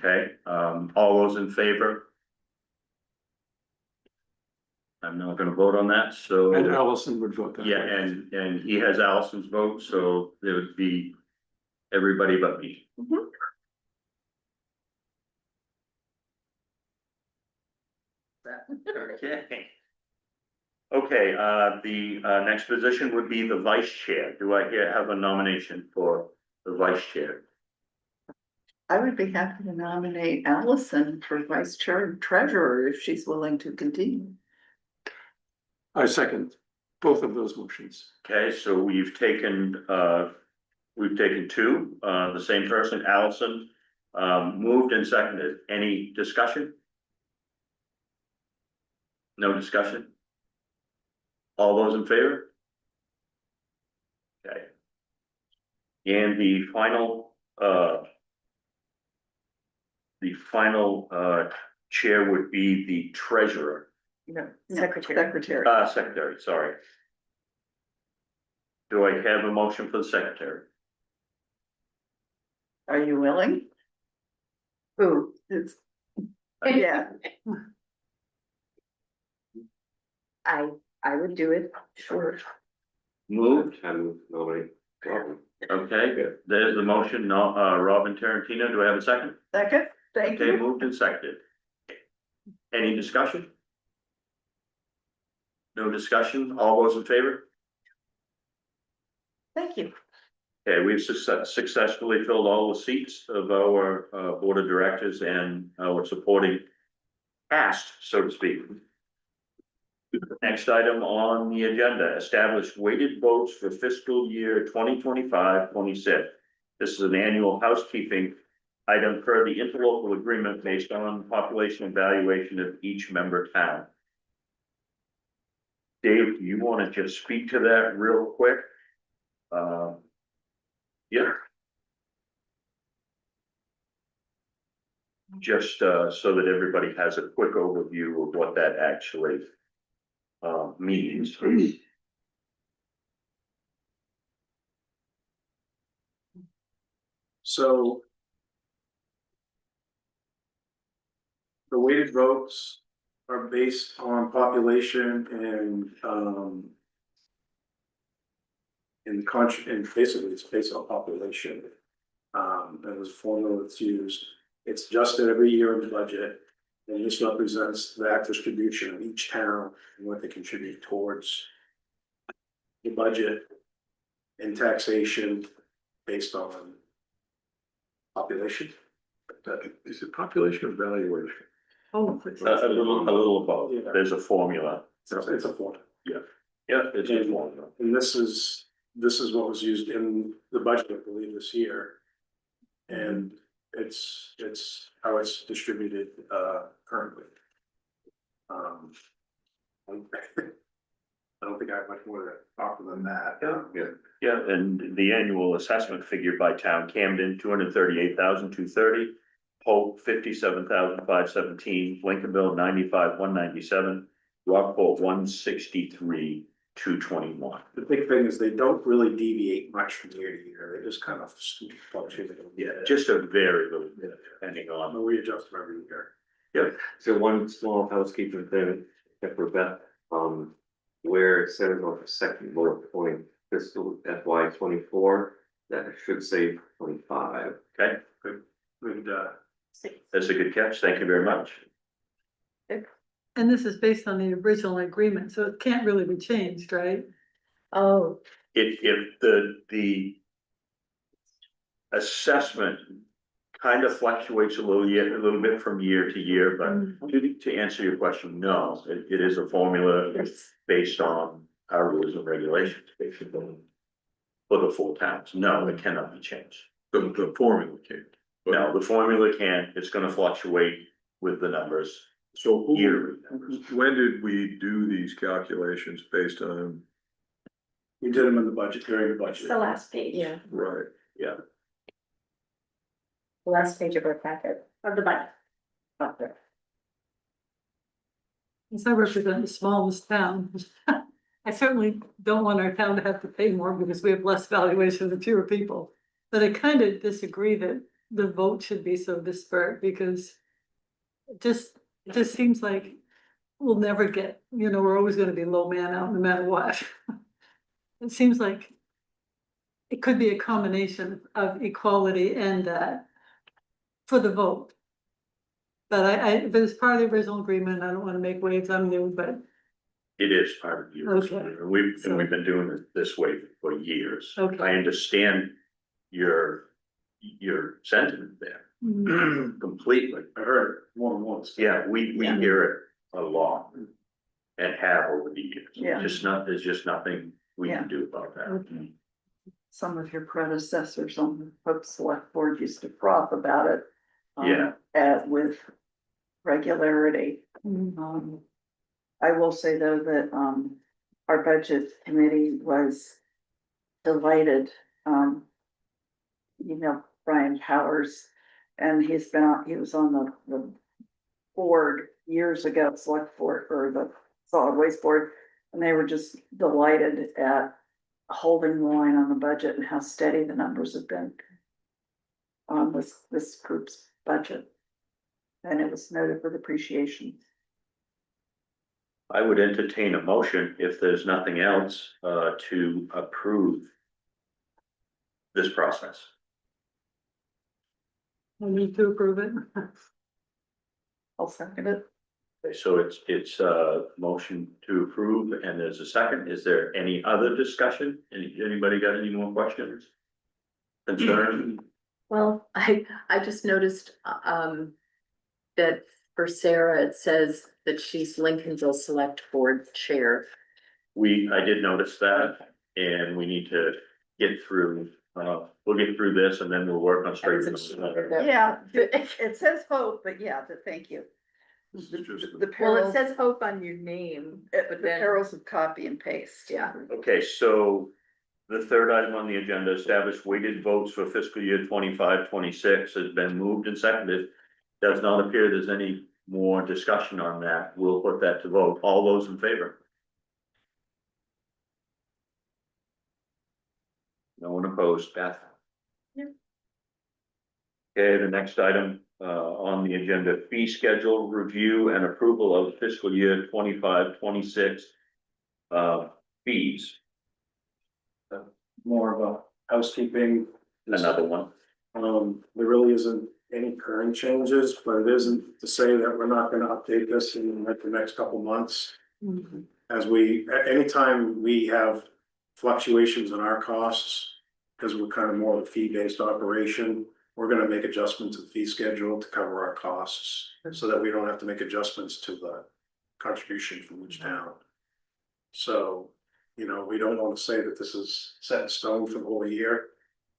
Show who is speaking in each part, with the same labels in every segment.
Speaker 1: Okay, all those in favor? I'm not gonna vote on that, so.
Speaker 2: And Allison would vote that way.
Speaker 1: Yeah, and he has Allison's vote, so there would be everybody but me. Okay. Okay, the next position would be the vice chair. Do I have a nomination for the vice chair?
Speaker 3: I would be happy to nominate Allison for vice chair and treasurer if she's willing to continue.
Speaker 2: I second both of those motions.
Speaker 1: Okay, so we've taken two, the same person, Allison, moved and seconded. Any discussion? No discussion? All those in favor? Okay. And the final chair would be the treasurer,
Speaker 3: No,
Speaker 4: Secretary.
Speaker 1: secretary, sorry. Do I have a motion for the secretary?
Speaker 3: Are you willing?
Speaker 4: Who?
Speaker 3: It's, yeah,
Speaker 4: I would do it.
Speaker 3: sure.
Speaker 1: Moved,
Speaker 5: And nobody.
Speaker 1: okay, there's the motion, no, Robin Tarantino, do I have a second?
Speaker 3: Second, thank
Speaker 1: Okay,
Speaker 3: you.
Speaker 1: moved and seconded. Any discussion? No discussion, all those in favor?
Speaker 4: Thank you.
Speaker 1: Okay, we've successfully filled all the seats of our board of directors and our supporting cast, so to speak. Next item on the agenda, establish weighted votes for fiscal year 2025-26. This is an annual housekeeping item per the interlocal agreement based on population evaluation of each member town. Dave, do you want to just speak to that real quick? Yeah. Just so that everybody has a quick overview of what that actually means.
Speaker 2: So the weighted votes are based on population and and basically it's based on population. And there's a formula that's used. It's adjusted every year in the budget. And this represents that distribution of each town and what they contribute towards the budget and taxation based on population. Is it population or valuation?
Speaker 3: Oh,
Speaker 1: A little above,
Speaker 2: Yeah.
Speaker 1: there's a formula.
Speaker 2: It's a formula.
Speaker 1: Yeah, it's a formula.
Speaker 2: And this is what was used in the budget, I believe, this year. And it's how it's distributed currently. I don't think I have much more to offer than that.
Speaker 1: Yeah, and the annual assessment figure by town, Camden, 238,230. Polk, 57,517, Lincolnville, 95,197, Rockport, 163,221.
Speaker 2: The big thing is they don't really deviate much from year to year. They just kind of fluctuate.
Speaker 1: Yeah, just a very little bit, depending on.
Speaker 2: We adjust them every year.
Speaker 1: Yep.
Speaker 5: So one small housekeeping thing, for Beth, where it says on the second bullet point, fiscal FY 24, that it should say 25.
Speaker 1: Okay,
Speaker 2: Good,
Speaker 1: that's a good catch. Thank you very much.
Speaker 6: And this is based on the original agreement, so it can't really be changed, right?
Speaker 4: Oh,
Speaker 1: If the assessment kind of fluctuates a little bit from year to year, but to answer your question, no, it is a formula based on our rules and regulations, basically. For the full towns, no, it cannot be changed.
Speaker 7: The formula can't.
Speaker 1: No, the formula can't, it's gonna fluctuate with the numbers,
Speaker 7: So
Speaker 1: yearly numbers.
Speaker 7: when did we do these calculations based on,
Speaker 2: we did them in the budget, during the budget.
Speaker 4: it's the last page.
Speaker 6: Yeah.
Speaker 7: right?
Speaker 1: Yeah,
Speaker 4: The last page of our packet, of the budget. Up there.
Speaker 6: As I represent the smallest town, I certainly don't want our town to have to pay more because we have less valuation than fewer people. But I kind of disagree that the vote should be so disparate, because it just seems like we'll never get, we're always gonna be low man out no matter what. It seems like it could be a combination of equality and that for the vote. But if it's part of the original agreement, I don't wanna make waves, I'm new, but
Speaker 1: It is part of yours.
Speaker 6: Okay.
Speaker 1: And we've been doing it this way for years.
Speaker 6: Okay.
Speaker 1: I understand your sentiment there completely.
Speaker 2: I heard it more than once.
Speaker 1: Yeah, we
Speaker 3: Yeah.
Speaker 1: hear it a lot and have over the years.
Speaker 3: Yeah.
Speaker 1: There's just nothing we
Speaker 3: Yeah.
Speaker 1: can do about that.
Speaker 6: okay.
Speaker 3: Some of your predecessors on the Hope Select Board used to froth about it.
Speaker 1: Yeah.
Speaker 3: With regularity.
Speaker 6: Mm.
Speaker 3: I will say though that, our budget committee was delighted, Brian Powers. And he was on the board years ago, select board, or the solid waste board. And they were just delighted at holding the line on the budget and how steady the numbers have been on this group's budget. And it was noted with appreciation.
Speaker 1: I would entertain a motion if there's nothing else, to approve this process.
Speaker 6: I need to approve it.
Speaker 3: I'll second it.
Speaker 1: Okay, so it's a motion to approve and there's a second. Is there any other discussion? Anybody got any more questions? Concerns?
Speaker 4: Well, I just noticed, that for Sarah, it says that she's Lincolnville Select Board Chair.
Speaker 1: I did notice that and we need to get through, we'll get through this and then we'll work on straightening this out.
Speaker 3: Yeah, it says hope, but yeah, thank you.
Speaker 7: This is just
Speaker 3: The
Speaker 4: Well, it
Speaker 3: perils,
Speaker 4: says Hope on your name,
Speaker 3: the
Speaker 4: but then,
Speaker 3: perils of copy and paste.
Speaker 4: yeah.
Speaker 1: Okay, so the third item on the agenda, establish weighted votes for fiscal year 25-26 has been moved and seconded. Does not appear there's any more discussion on that. We'll put that to vote. All those in favor? No one opposed, Beth?
Speaker 4: Yeah.
Speaker 1: Okay, the next item on the agenda, fee schedule review and approval of fiscal year 25-26 fees.
Speaker 2: More of a housekeeping.
Speaker 1: Another one.
Speaker 2: There really isn't any current changes, but it isn't to say that we're not gonna update this in like the next couple months.
Speaker 6: Mhm.
Speaker 2: As anytime we have fluctuations in our costs, because we're kind of more of a fee-based operation, we're gonna make adjustments to the fee schedule to cover our costs, so that we don't have to make adjustments to the contribution from each town. So, we don't want to say that this is set in stone for the whole year,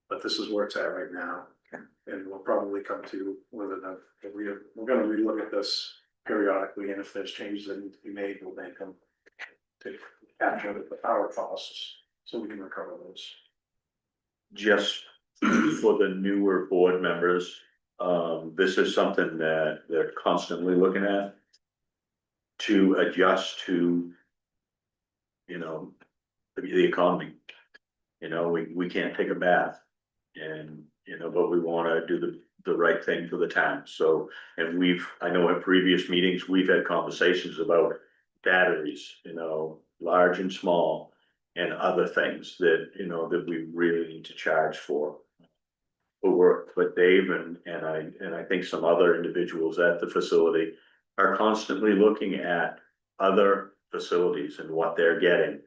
Speaker 2: but this is where it's at right now.
Speaker 3: Okay.
Speaker 2: And we'll probably come to whether we're gonna relook at this periodically, and if there's changes that need to be made, we'll make them to capture our costs, so we can recover those.
Speaker 1: Just for the newer board members, this is something that they're constantly looking at. To adjust to. The economy. We can't take a bath. And, but we wanna do the right thing for the town, so, and I know at previous meetings, we've had conversations about batteries, large and small. And other things that, that we really need to charge for. But Dave and I think some other individuals at the facility are constantly looking at other facilities and what they're getting.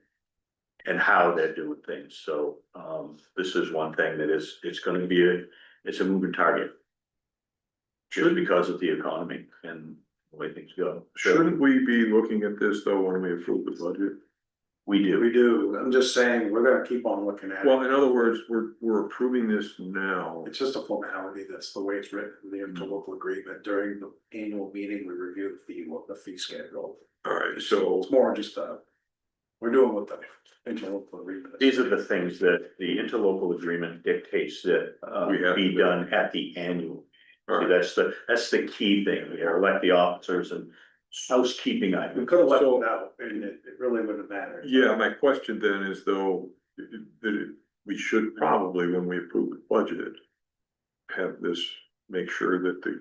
Speaker 1: And how they're doing things, so, this is one thing that it's gonna be it's a moving target. Just because of the economy and the way things go. So,
Speaker 7: Shouldn't we be looking at this though when we approve the budget?
Speaker 1: we do.
Speaker 2: We do, I'm just saying, we're gonna keep on looking at it.
Speaker 7: Well, in other words, we're approving this now.
Speaker 2: It's just a formality, that's the way it's written, the interlocal agreement. During the annual meeting, we review the fee schedule.
Speaker 7: All right, so
Speaker 2: It's more just we're doing what the interlocal agreement is.
Speaker 1: These are the things that the interlocal agreement dictates that
Speaker 7: We have
Speaker 1: be
Speaker 7: to-
Speaker 1: done at the annual.
Speaker 7: all right.
Speaker 1: That's the key thing, we elect the officers and housekeeping
Speaker 2: We
Speaker 1: items.
Speaker 2: could have left it out, and it really wouldn't matter.
Speaker 7: Yeah, my question then is though, that we should probably, when we approve the budget, have this, make sure that the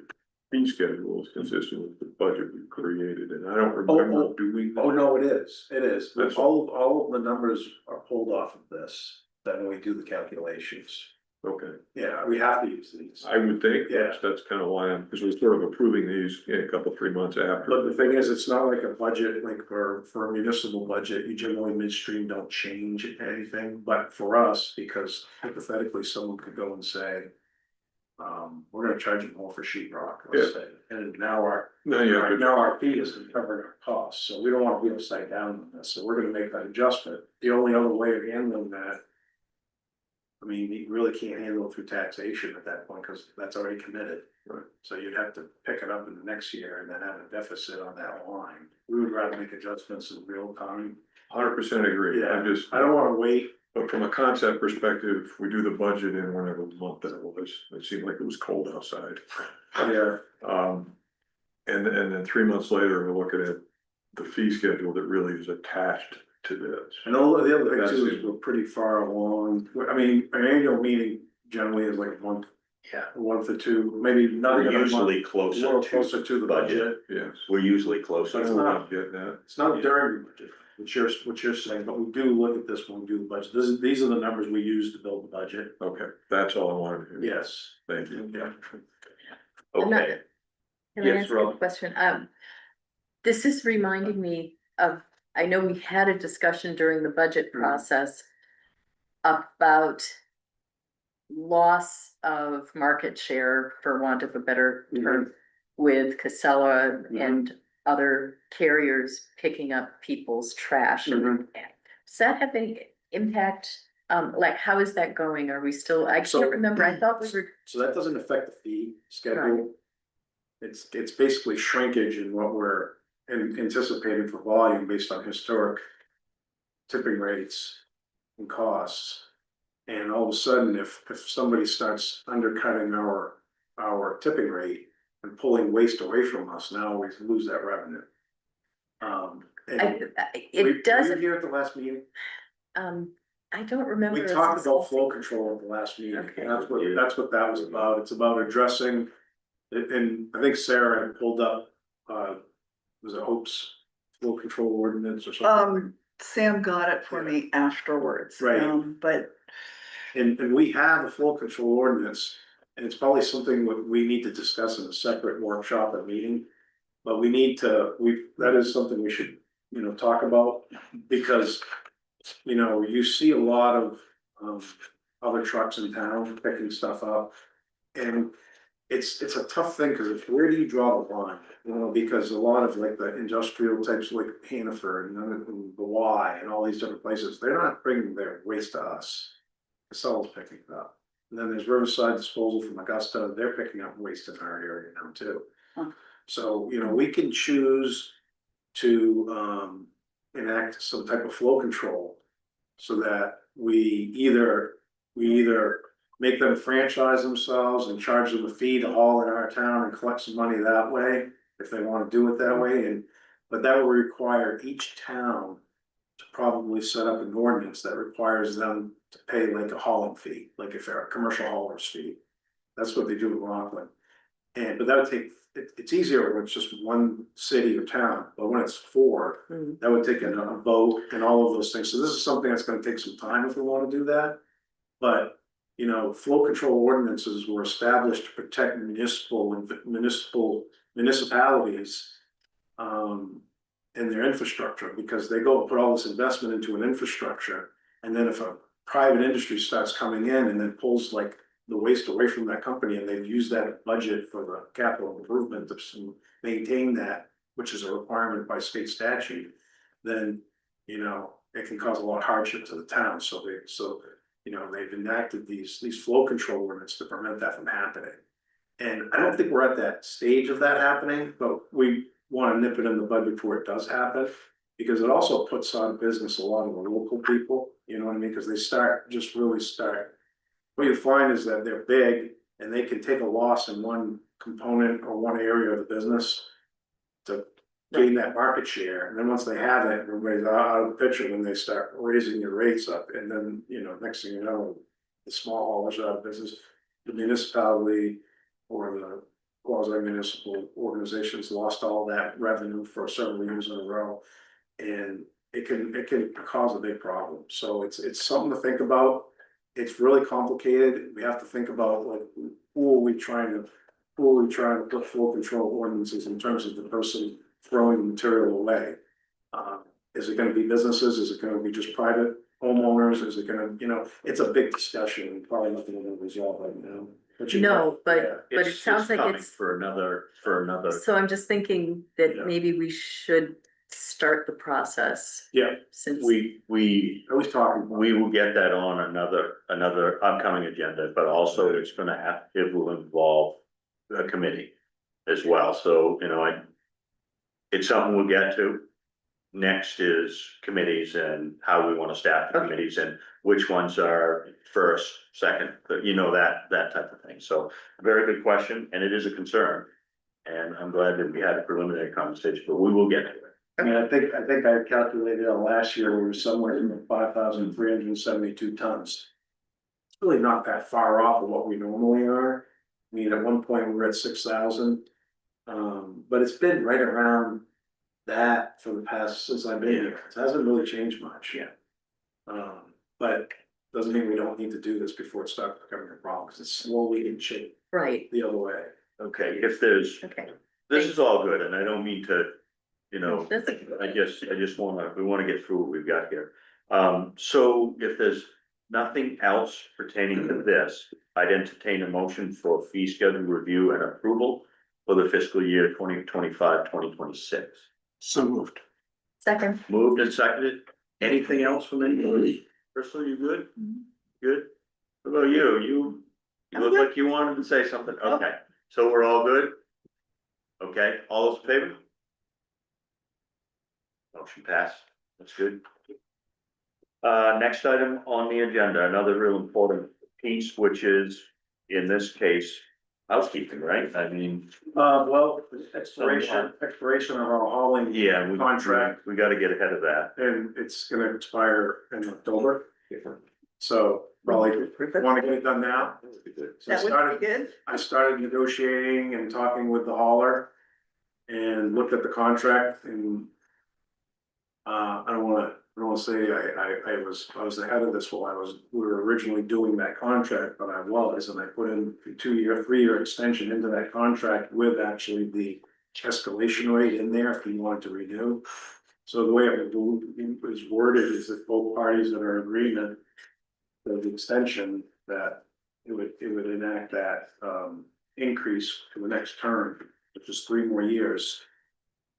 Speaker 7: fee schedule is consistent with the budget we created, and I don't remember doing.
Speaker 2: Oh, no, it is,
Speaker 7: That's-
Speaker 2: all of the numbers are pulled off of this, then when we do the calculations.
Speaker 7: Okay,
Speaker 2: Yeah, we have to use these.
Speaker 7: I would think,
Speaker 2: Yeah.
Speaker 7: that's kind of why because we're sort of approving these in a couple, 3 months after.
Speaker 2: But the thing is, it's not like a budget, like for a municipal budget, you generally midstream don't change anything, but for us, because hypothetically, someone could go and say. We're gonna charge you more for sheet rock, let's say, and now
Speaker 7: No, yeah,
Speaker 2: now our fee isn't covering our costs, so we don't wanna be upside down on this, so we're gonna make that adjustment. The only other way of handling that. I mean, you really can't handle it through taxation at that point, cause that's already committed.
Speaker 7: Right.
Speaker 2: So you'd have to pick it up in the next year and then have a deficit on that line. We would rather make adjustments in real time.
Speaker 7: 100% agree.
Speaker 2: Yeah,
Speaker 7: I
Speaker 2: I don't wanna wait.
Speaker 7: But from a concept perspective, we do the budget in whatever month that was, it seemed like it was cold outside.
Speaker 2: Yeah.
Speaker 7: And then 3 months later, we're looking at the fee schedule that really is attached to this.
Speaker 2: And all of the other thing
Speaker 7: That's
Speaker 2: too
Speaker 7: it.
Speaker 2: is we're pretty far along. I mean, an annual meeting generally is like a month or two, maybe not
Speaker 1: We're
Speaker 2: even a month.
Speaker 1: usually
Speaker 2: A little
Speaker 1: closer
Speaker 2: closer to the budget.
Speaker 7: Yes.
Speaker 1: We're usually
Speaker 7: So
Speaker 1: closer.
Speaker 2: It's
Speaker 7: I know what
Speaker 2: not-
Speaker 7: I'm getting at.
Speaker 2: It's not during the budget, what you're saying, but we do look at this when we do the budget. These are the numbers we use to build the budget.
Speaker 7: Okay, that's all I wanted to hear.
Speaker 2: Yes.
Speaker 7: Thank you.
Speaker 2: Yeah.
Speaker 1: Okay,
Speaker 4: Can I
Speaker 1: Yes,
Speaker 4: ask you a
Speaker 1: Rob.
Speaker 4: question? This is reminding me of, I know we had a discussion during the budget
Speaker 2: Mhm.
Speaker 4: process about loss of market share, for want of a better term, with Casella and other carriers picking up people's trash.
Speaker 2: Mhm.
Speaker 4: Does that have any impact? Like, how is that going? Are we still, I
Speaker 2: So-
Speaker 4: can't remember. I thought we were,
Speaker 2: So that doesn't affect the fee schedule. It's basically shrinkage in what we're anticipating for volume based on historic tipping rates and costs. And all of a sudden, if somebody starts undercutting our tipping rate and pulling waste away from us, now we lose that revenue. And
Speaker 4: it does,
Speaker 2: were you here at the last meeting?
Speaker 4: I don't remember.
Speaker 2: We
Speaker 4: us
Speaker 2: talked about
Speaker 4: discussing-
Speaker 2: flow control at the last meeting,
Speaker 4: Okay.
Speaker 2: and that's what that was about, it's about addressing. And I think Sarah had pulled up, was it Hope's flow control ordinance or something?
Speaker 3: Sam got it for me afterwards.
Speaker 2: Right.
Speaker 3: But
Speaker 2: And we have a flow control ordinance, and it's probably something that we need to discuss in a separate workshop or meeting. But that is something we should, talk about, because, you see a lot of, other trucks in town picking stuff up. And it's a tough thing, cause where do you draw the line? Because a lot of like the industrial types like Hannaford and the Y and all these different places, they're not bringing their waste to us. Casella's picking it up. And then there's Riverside Disposal from Augusta, they're picking up waste in our area now too.
Speaker 3: Huh.
Speaker 2: So, we can choose to enact some type of flow control. So that we either make them franchise themselves and charge them a fee to haul in our town and collect some money that way, if they wanna do it that way, but that will require each town to probably set up an ordinance that requires them to pay like a hauling fee, like if they're a commercial hauler's fee. That's what they do in Rockland. But that would take, it's easier when it's just one city or town, but when it's four,
Speaker 4: Mm.
Speaker 2: that would take a vote and all of those things. So this is something that's gonna take some time if we wanna do that. But, flow control ordinances were established to protect municipalities. And their infrastructure, because they go and put all this investment into an infrastructure. And then if a private industry starts coming in and then pulls like the waste away from that company, and they've used that budget for the capital improvement to maintain that, which is a requirement by state statute, then, it can cause a lot of hardship to the town. So they've enacted these flow control ordinance to prevent that from happening. And I don't think we're at that stage of that happening, but we wanna nip it in the bud before it does happen. Because it also puts out of business a lot of the local people, you know what I mean, cause they start. What you find is that they're big and they can take a loss in one component or one area of the business. To gain that market share, and then once they have it, everybody's out of the picture, then they start raising your rates up, and then, next thing you know, the small haulers are out of business. the municipality or the quasi-municipal organizations lost all that revenue for several years in a row. And it can cause a big problem, so it's something to think about. It's really complicated, we have to think about like, who are we trying to put flow control ordinances in terms of the person throwing the material away? Is it gonna be businesses, is it gonna be just private homeowners, is it gonna, it's a big discussion, probably nothing to resolve right now.
Speaker 4: No, but
Speaker 2: Yeah.
Speaker 4: it sounds like
Speaker 1: coming
Speaker 4: it's,
Speaker 1: for another,
Speaker 4: so I'm just thinking
Speaker 2: Yeah.
Speaker 4: that maybe we should start the process.
Speaker 2: Yeah.
Speaker 4: Since.
Speaker 1: we,
Speaker 2: I was talking.
Speaker 1: we will get that on another upcoming agenda, but also it's gonna it will involve a committee as well, so, it's something we'll get to. Next is committees and how we wanna staff the committees and which ones are first, second, that type of thing. So, very good question, and it is a concern. And I'm glad that we had a preliminary conversation, but we will get to it.
Speaker 2: I mean, I think I calculated out last year, we were somewhere in the 5,372 tons. It's really not that far off of what we normally are. I mean, at one point, we were at 6,000. But it's been right around that for the past, since I've been here, it hasn't really changed much.
Speaker 1: Yeah.
Speaker 2: But doesn't mean we don't need to do this before it starts becoming a problem, because it's slowly inching
Speaker 4: Right,
Speaker 2: the other way.
Speaker 1: Okay, if there's,
Speaker 4: okay.
Speaker 1: this is all good, and I don't mean to,
Speaker 4: That's-
Speaker 1: I just we wanna get through what we've got here. So if there's nothing else pertaining to this, I'd entertain a motion for fee schedule review and approval for the fiscal year 2025-2026.
Speaker 2: So moved.
Speaker 4: Second.
Speaker 1: Moved and seconded. Anything else from anybody? Crystal, you good? Good? What about you? You
Speaker 4: I'm
Speaker 1: look
Speaker 4: good.
Speaker 1: like you wanted to say something. Okay, so we're all good? Okay, all those in favor? Motion passed. That's good. Next item on the agenda, another real important piece, which is, in this case, housekeeping, right? I mean,
Speaker 2: Well, expiration of our hauling.
Speaker 1: yeah,
Speaker 2: Contract.
Speaker 1: we gotta get ahead of that.
Speaker 2: And it's gonna expire in October. So probably wanna get it done now. So I started negotiating and talking with the hauler. And looked at the contract and. I don't wanna say I was ahead of this while we were originally doing that contract, but I was, and I put in a 2-year, 3-year extension into that contract with actually the escalation rate in there if you wanted to renew. So the way it was worded is if both parties that are in agreement with the extension, that it would enact that increase for the next term, which is 3 more years.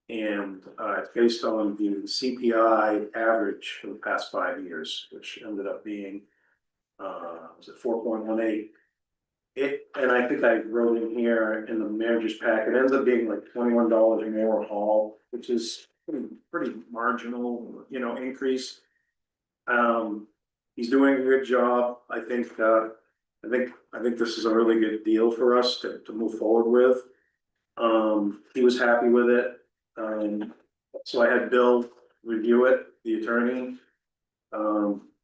Speaker 2: And it's based on the CPI average for the past 5 years, which ended up being was it 4.18? And I think I wrote in here in the manager's pack, it ends up being like $21 more a haul, which is pretty marginal, increase. He's doing a good job. I think this is a really good deal for us to move forward with. He was happy with it. So I had Bill review it, the attorney.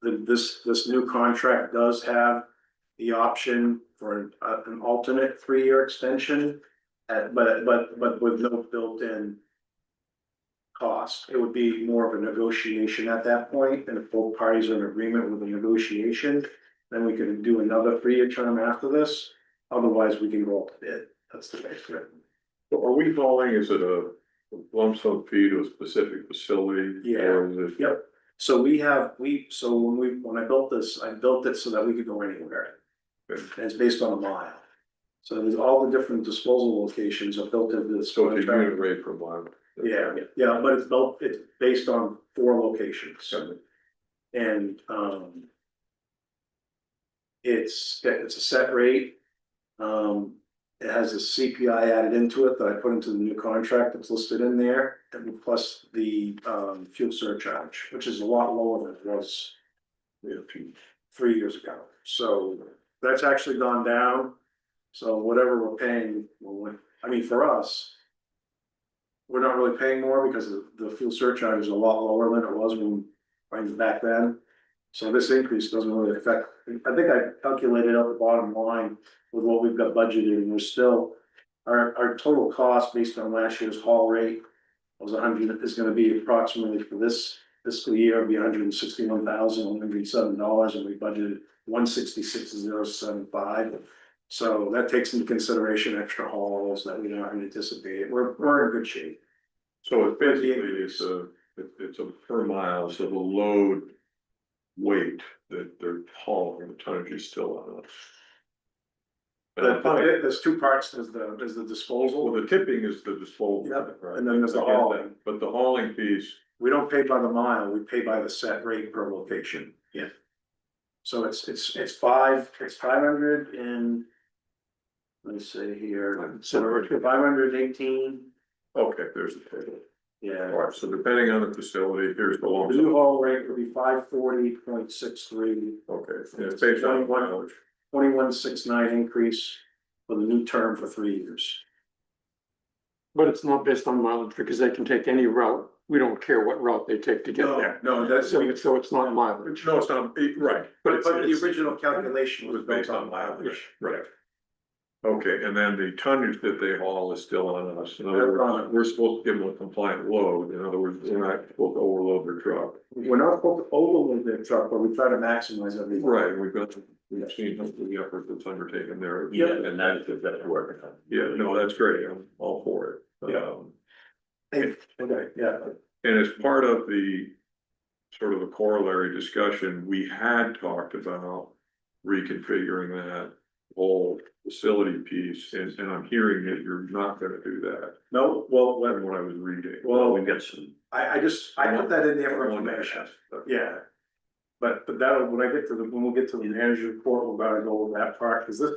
Speaker 2: This new contract does have the option for an alternate 3-year extension. But with no built-in cost. It would be more of a negotiation at that point, and if both parties are in agreement with the negotiation, then we can do another 3-year term after this. Otherwise, we can go up to bid. That's the base rate.
Speaker 7: So are we calling, is it a lump sum fee to a specific facility?
Speaker 2: Yeah.
Speaker 7: Or is it?
Speaker 2: Yep. So when I built this, I built it so that we could go anywhere.
Speaker 7: Okay.
Speaker 2: And it's based on a mile. So there's all the different disposal locations are built into this
Speaker 7: So it's a unit
Speaker 2: contract.
Speaker 7: rate per mile?
Speaker 2: Yeah, but it's based on 4 locations.
Speaker 7: Okay.
Speaker 2: And it's a set rate. It has a CPI added into it that I put into the new contract that's listed in there, and plus the fuel surcharge, which is a lot lower than it was 3 years ago. So that's actually gone down. So whatever we're paying, for us, we're not really paying more because the fuel surcharge is a lot lower than it was when back then. So this increase doesn't really affect, I think I calculated out the bottom line with what we've got budgeted, and we're still, our total cost based on last year's haul rate was is gonna be approximately for this fiscal year, be $161,107, and we budgeted $166,075. So that takes into consideration extra hauls that we don't anticipate. We're in good shape.
Speaker 7: So it's basically, it's a per mile, so the load weight that they're hauling, the tonnage is still on us.
Speaker 2: There's two parts, there's the disposal.
Speaker 7: Well, the tipping is the disposal.
Speaker 2: Yep,
Speaker 7: right?
Speaker 2: and then there's the
Speaker 7: I get that.
Speaker 2: hauling.
Speaker 7: But the hauling piece,
Speaker 2: We don't pay by the mile, we pay by the set rate per location.
Speaker 1: Yeah.
Speaker 2: So it's 500 and. Let's say here, so we're 518,
Speaker 7: okay, there's the table.
Speaker 2: yeah.
Speaker 7: All right, so depending on the facility, here's the
Speaker 2: The
Speaker 7: long.
Speaker 2: new haul rate would be 540.63,
Speaker 7: Okay, yeah, it's based on mileage.
Speaker 2: 2169 increase for the new term for 3 years.
Speaker 8: But it's not based on mileage because they can take any route. We don't care what route they take to get there.
Speaker 2: No, that's,
Speaker 8: So it's not mileage.
Speaker 7: No, it's not, right.
Speaker 2: but
Speaker 7: it's-
Speaker 2: the
Speaker 7: it's-
Speaker 2: original calculation
Speaker 7: was
Speaker 2: was
Speaker 7: based on mileage, right? Okay, and then the tonnage that they haul is still on us. In other words, we're supposed to give them a compliant load. In other words, we're not supposed to overload their truck.
Speaker 2: We're not supposed to overload their truck, but we try to maximize everything.
Speaker 7: Right, we've seen the effort that's undertaken there.
Speaker 1: Yeah, and that's working.
Speaker 7: Yeah, no, that's great. I'm all for it.
Speaker 2: Yeah. Okay, yeah.
Speaker 7: And as part of the sort of the corollary discussion, we had talked about reconfiguring that whole facility piece, and I'm hearing that you're not gonna do that.
Speaker 2: No, well,
Speaker 7: When I was reading.
Speaker 2: Well,
Speaker 1: We've got some.
Speaker 2: I put that in there for information. Yeah. But that'll, when we'll get to the manager report, we're gonna go over that part, cause this,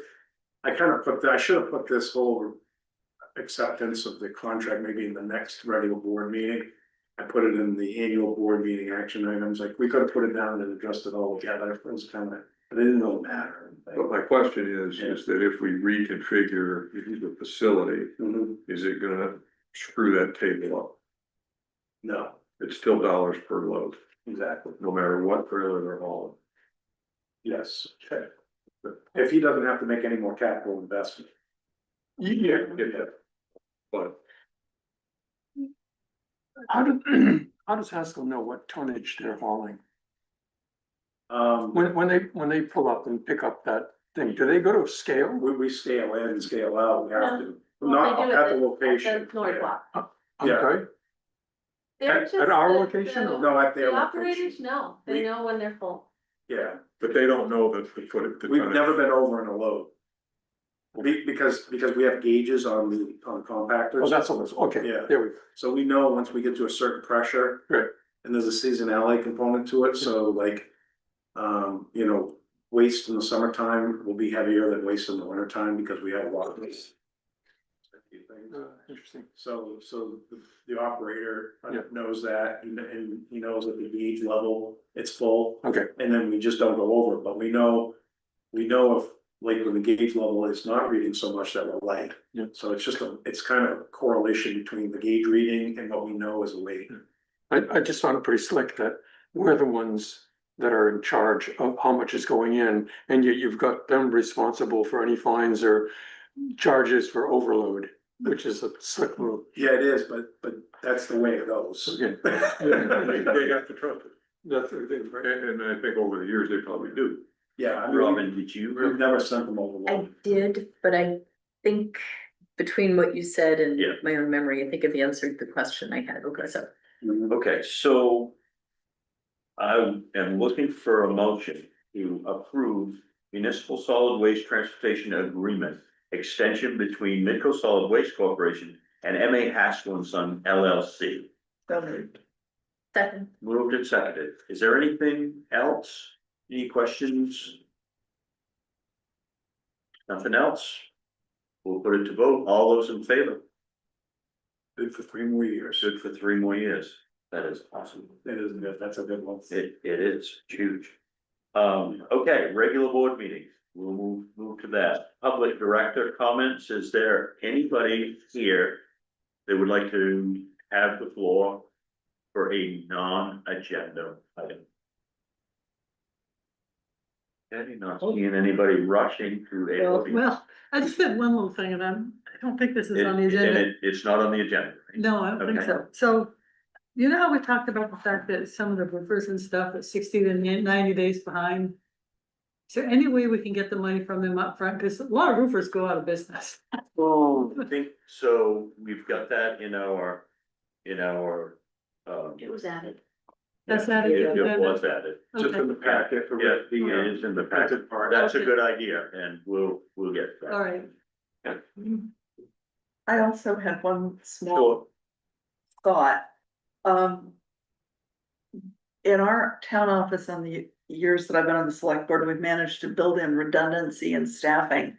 Speaker 2: I should have put this whole acceptance of the contract maybe in the next regular board meeting. I put it in the annual board meeting action items, like, we could have put it down and addressed it all together, it was kind of, but it didn't really matter.
Speaker 7: But my question is that if we reconfigure the facility,
Speaker 2: Mhm.
Speaker 7: is it gonna screw that table up?
Speaker 2: No,
Speaker 7: It's still dollars per load,
Speaker 2: exactly,
Speaker 7: no matter what trailer they're hauling.
Speaker 2: yes. Okay. If he doesn't have to make any more capital investment.
Speaker 7: Yeah. But
Speaker 8: How how does Haskell know what tonnage they're hauling? When they pull up and pick up that thing, do they go to a scale?
Speaker 2: We scale in and scale out, we have to,
Speaker 9: Well,
Speaker 2: not
Speaker 9: they do
Speaker 2: at
Speaker 9: it
Speaker 2: the location.
Speaker 9: At the North Block.
Speaker 8: I'm
Speaker 2: Yeah.
Speaker 8: sorry,
Speaker 9: They're
Speaker 8: At-
Speaker 9: just
Speaker 8: at our
Speaker 9: the-
Speaker 8: location or-
Speaker 2: No, at their
Speaker 9: The operators
Speaker 2: location.
Speaker 9: know,
Speaker 2: We-
Speaker 9: they know when they're full.
Speaker 2: Yeah,
Speaker 7: but they don't know that the
Speaker 2: we've
Speaker 7: tonnage.
Speaker 2: never been over in a load. Because we have gauges on the compactors.
Speaker 8: Oh, that's almost, okay,
Speaker 2: Yeah.
Speaker 8: there we go.
Speaker 2: So we know once we get to a certain pressure.
Speaker 8: Right.
Speaker 2: And there's a seasonality component to it, so like, waste in the summertime will be heavier than waste in the wintertime because we have a lot of waste.
Speaker 8: Interesting.
Speaker 2: So the operator
Speaker 8: Yeah.
Speaker 2: knows that, and he knows that the gauge level, it's full.
Speaker 8: Okay,
Speaker 2: And then we just don't go over, it. But we know if, like, when the gauge level is not reading so much that we're light.
Speaker 8: Yeah.
Speaker 2: So it's kind of a correlation between the gauge reading and what we know is a weight.
Speaker 8: I just found it pretty slick that we're the ones that are in charge of how much is going in, and yet you've got them responsible for any fines or charges for overload, which is a slick move.
Speaker 2: Yeah, it is, but that's the way it goes.
Speaker 8: Okay.
Speaker 7: They have to trust it,
Speaker 8: That's the thing, right?
Speaker 7: and I think over the years they probably do.
Speaker 2: Yeah, I mean,
Speaker 1: Robin, did you?
Speaker 2: we've never sent them over.
Speaker 4: I did, but I think between what you said and
Speaker 1: Yeah.
Speaker 4: my own memory, I think I've answered the question I had. Okay, so
Speaker 1: Okay, so I am looking for a motion to approve municipal solid waste transportation agreement extension between Midco Solid Waste Corporation and M.A. Haskell and Son LLC.
Speaker 4: second,
Speaker 1: Moved and seconded. Is there anything else? Any questions? Nothing else? We'll put it to vote. All those in favor?
Speaker 2: Good for 3 more years.
Speaker 1: Good for 3 more years. That is awesome.
Speaker 2: It is good, that's a good one.
Speaker 1: It is huge. Okay, regular board meeting. We'll move to that. Public director comments. Is there anybody here that would like to have the floor for a non-agenda item? Okay, not seeing anybody rushing to a.
Speaker 6: Well, I just had one little thing and I don't think this is on the
Speaker 1: And
Speaker 6: agenda.
Speaker 1: it's not on the agenda. right?
Speaker 6: No, I don't think
Speaker 1: Okay.
Speaker 6: so. So, you know how we talked about the fact that some of the roofers and stuff are 60 to 90 days behind? Is there any way we can get the money from them up front? Because a lot of roofers go out of business.
Speaker 1: I think, so we've got that in our,
Speaker 9: It was added.
Speaker 6: That's added to the
Speaker 1: It
Speaker 6: agenda?
Speaker 1: was added.
Speaker 2: Just in the packet. for-
Speaker 1: Yeah, it is in the packet. That's a good idea, and we'll get that.
Speaker 6: All right.
Speaker 3: I also had one small
Speaker 1: Sure.
Speaker 3: thought. In our town office on the years that I've been on the select board, we've managed to build in redundancy in staffing.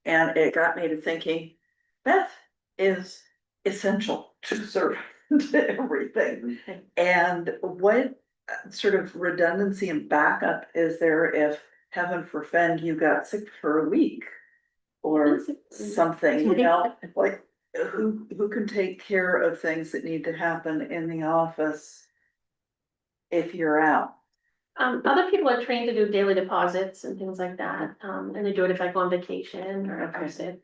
Speaker 3: And it got me to thinking, Beth is essential to serve to everything. And what sort of redundancy and backup is there if, heaven forfend, you got sick for a week? Or something, you know, like, who can take care of things that need to happen in the office if you're out?
Speaker 9: Other people are trained to do daily deposits and things like that, and they do it if I go on vacation or if I'm sick.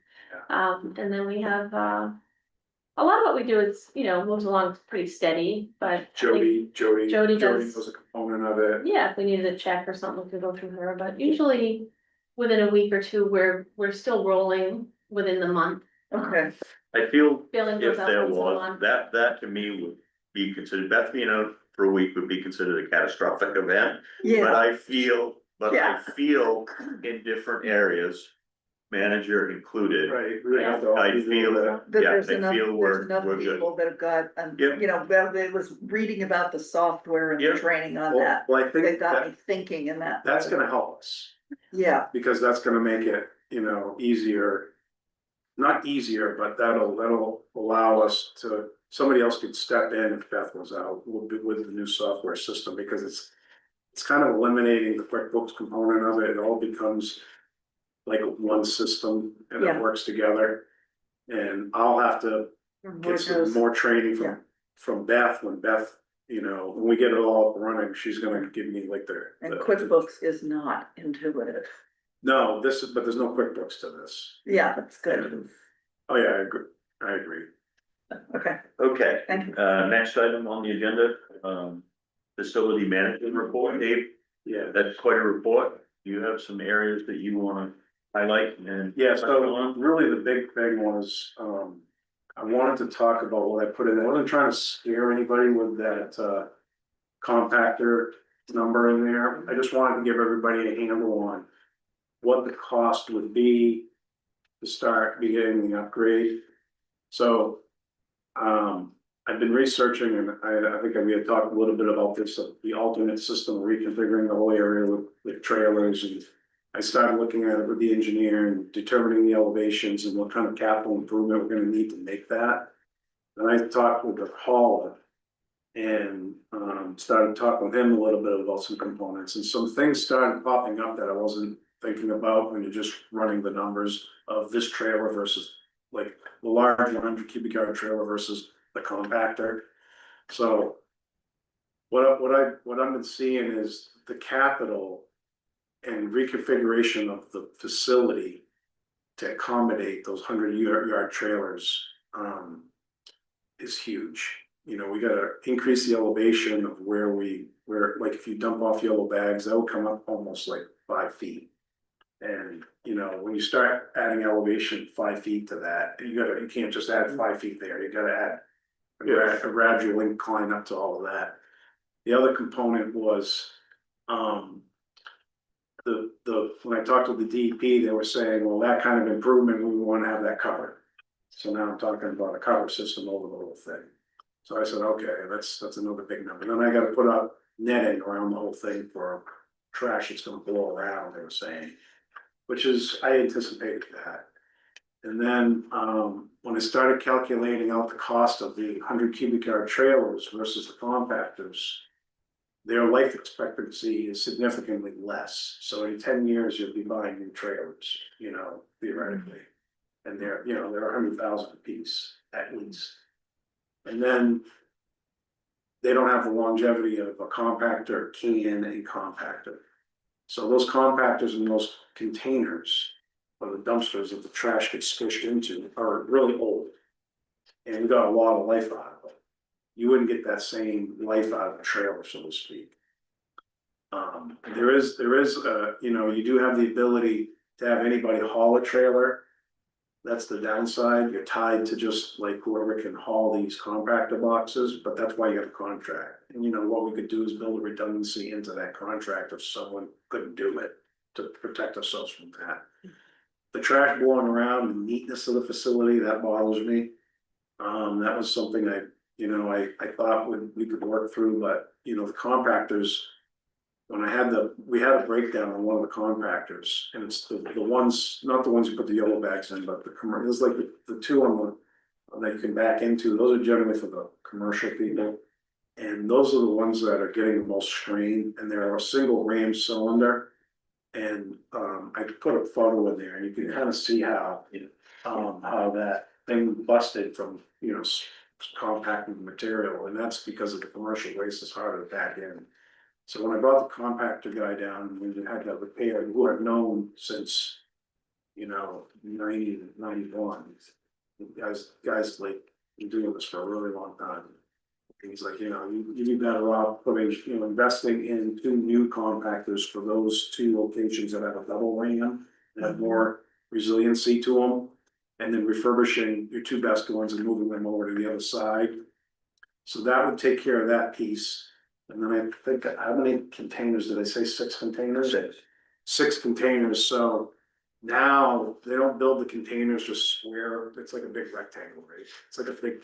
Speaker 9: And then we have, a lot of what we do is, moves along pretty steady, but. I think-
Speaker 2: Jody
Speaker 9: Jody does-
Speaker 2: was a component of it.
Speaker 9: Yeah, if we needed a check or something, we could go through her, but usually within a week or two, we're still rolling within the month.
Speaker 3: Okay,
Speaker 1: I feel
Speaker 9: Billing
Speaker 1: if
Speaker 9: goes out
Speaker 1: there
Speaker 9: once a
Speaker 1: was,
Speaker 9: month.
Speaker 1: that to me would be considered, Beth being out for a week would be considered a catastrophic event. But
Speaker 3: yeah,
Speaker 1: I feel
Speaker 3: Yeah.
Speaker 1: in different areas, manager included.
Speaker 2: Right. we have to all
Speaker 1: I
Speaker 2: do
Speaker 1: feel
Speaker 2: that.
Speaker 3: that
Speaker 1: Yeah,
Speaker 3: there's
Speaker 1: I
Speaker 3: enough,
Speaker 1: feel we're
Speaker 3: people
Speaker 1: good.
Speaker 3: that have got,
Speaker 1: Yep.
Speaker 3: well, they was reading about the software and the
Speaker 1: Yep.
Speaker 3: training on
Speaker 2: Well,
Speaker 3: that.
Speaker 2: well, I think
Speaker 3: That got me
Speaker 2: that,
Speaker 3: thinking in that.
Speaker 2: that's gonna help us,
Speaker 3: Yeah,
Speaker 2: because that's gonna make it, easier. Not easier, but that'll allow us to, somebody else could step in if Beth was out with the new software system, because it's kind of eliminating the QuickBooks component of it. It all becomes like one system and
Speaker 3: Yeah.
Speaker 2: it works together. And I'll have to get some more training
Speaker 3: Yeah.
Speaker 2: from Beth, when Beth, when we get it all up and running, she's gonna give me like
Speaker 3: and QuickBooks is not intuitive.
Speaker 2: No, but there's no QuickBooks to this.
Speaker 3: Yeah, that's good.
Speaker 2: Oh, yeah, I agree.
Speaker 3: Okay,
Speaker 1: Okay,
Speaker 3: thank you.
Speaker 1: next item on the agenda, facility management report, Dave,
Speaker 2: Yeah,
Speaker 1: that's quite a report. Do you have some areas that you wanna highlight and?
Speaker 2: yeah, so really the big thing was, I wanted to talk about what I put in. I wasn't trying to scare anybody with that, compactor number in there. I just wanted to give everybody a handle on what the cost would be to start beginning the upgrade. So, I've been researching, and I think we had talked a little bit about this, the alternate system, reconfiguring the whole area with trailers. And I started looking at it with the engineer and determining the elevations and what kind of capital improvement we're gonna need to make that. And I talked with the hauler and, started talking with him a little bit about some components, and some things started popping up that I wasn't thinking about when you're just running the numbers of this trailer versus like the large 100 cubic yard trailer versus the compactor. So what I've been seeing is the capital and reconfiguration of the facility to accommodate those 100 yard trailers is huge. We gotta increase the elevation of where like if you dump off yellow bags, that would come up almost like 5 feet. And, when you start adding elevation 5 feet to that, you can't just add 5 feet there, you gotta add a gradual incline up to all of that. The other component was, when I talked with the DEP, they were saying, well, that kind of improvement, we wanna have that covered. So now I'm talking about a cover system over the whole thing. So I said, okay, that's another big number. Then I gotta put up netting around the whole thing for trash that's gonna blow around, they were saying. Which is, I anticipated that. And then, when I started calculating out the cost of the 100 cubic yard trailers versus the compactors, their life expectancy is significantly less. So in 10 years, you'll be buying new trailers, theoretically. And they're 100,000 a piece at least. And then they don't have the longevity of a compactor, can and compactor. So those compactors and those containers, or the dumpsters that the trash gets squished into, are really old. And we got a lot of life out of it. You wouldn't get that same life out of a trailer, so to speak. There is, you know, you do have the ability to have anybody haul a trailer. That's the downside. You're tied to just like whoever can haul these compactor boxes, but that's why you have a contract. And you know, what we could do is build a redundancy into that contract if someone couldn't do it to protect ourselves from that. The trash blowing around, the neatness of the facility, that bothers me. That was something I thought we could work through, but you know, the compactors. When we had a breakdown on one of the compactors, and it's the ones, not the ones you put the yellow bags in, but the commercial, it's like the two on the, that you can back into, those are generally for the commercial people. And those are the ones that are getting the most strain, and they're a single ram cylinder. And, I put a photo in there, and you can kind of see how that thing busted from, you know, compacting the material, and that's because of the commercial waste is harder to back in. So when I brought the compactor guy down, we had that repaired, who I've known since, you know, 90, 91. Guys like, been doing this for a really long time. And he's like, you know, you'd be better off putting, you know, investing in 2 new compactors for those 2 locations that have a double ram, that have more resiliency to them. And then refurbishing your 2 best ones and moving them over to the other side. So that would take care of that piece. And then I think, how many containers, did I say 6 containers? 6 containers, so now they don't build the containers just square, it's like a big rectangle, right? It's like a big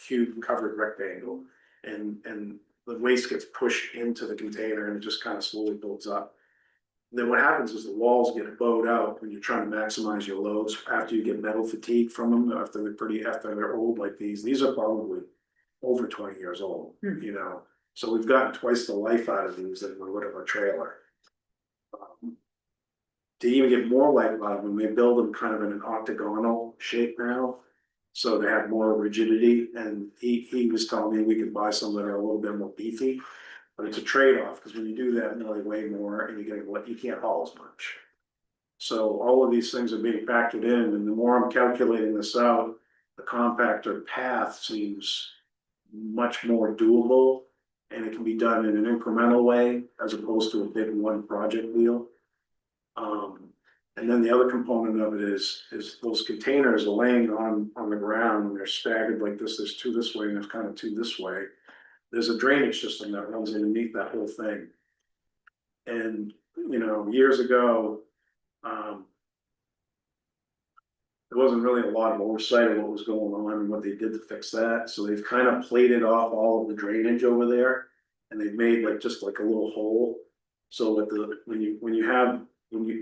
Speaker 2: cube covered rectangle. And the waste gets pushed into the container and it just kind of slowly builds up. And then what happens is the walls get bowed out when you're trying to maximize your loads after you get metal fatigue from them, after they're old like these are probably over 20 years old, you know? So we've gotten twice the life out of these than we would of a trailer. To even get more life out of them, they build them kind of in an octagonal shape now. So they have more rigidity, and he was telling me we could buy some that are a little bit more beefy. But it's a trade-off, because when you do that, they weigh more and you can't haul as much. So all of these things are being factored in, and the more I'm calculating this out, the compactor path seems much more doable. And it can be done in an incremental way as opposed to a big one project deal. And then the other component of it is those containers are laying on the ground and they're staggered like this. There's 2 this way and there's kind of 2 this way. There's a drainage system that runs underneath that whole thing. And, you know, years ago, there wasn't really a lot of oversight of what was going on and what they did to fix that. So they've kind of plated off all of the drainage over there. And they've made just like a little hole. So with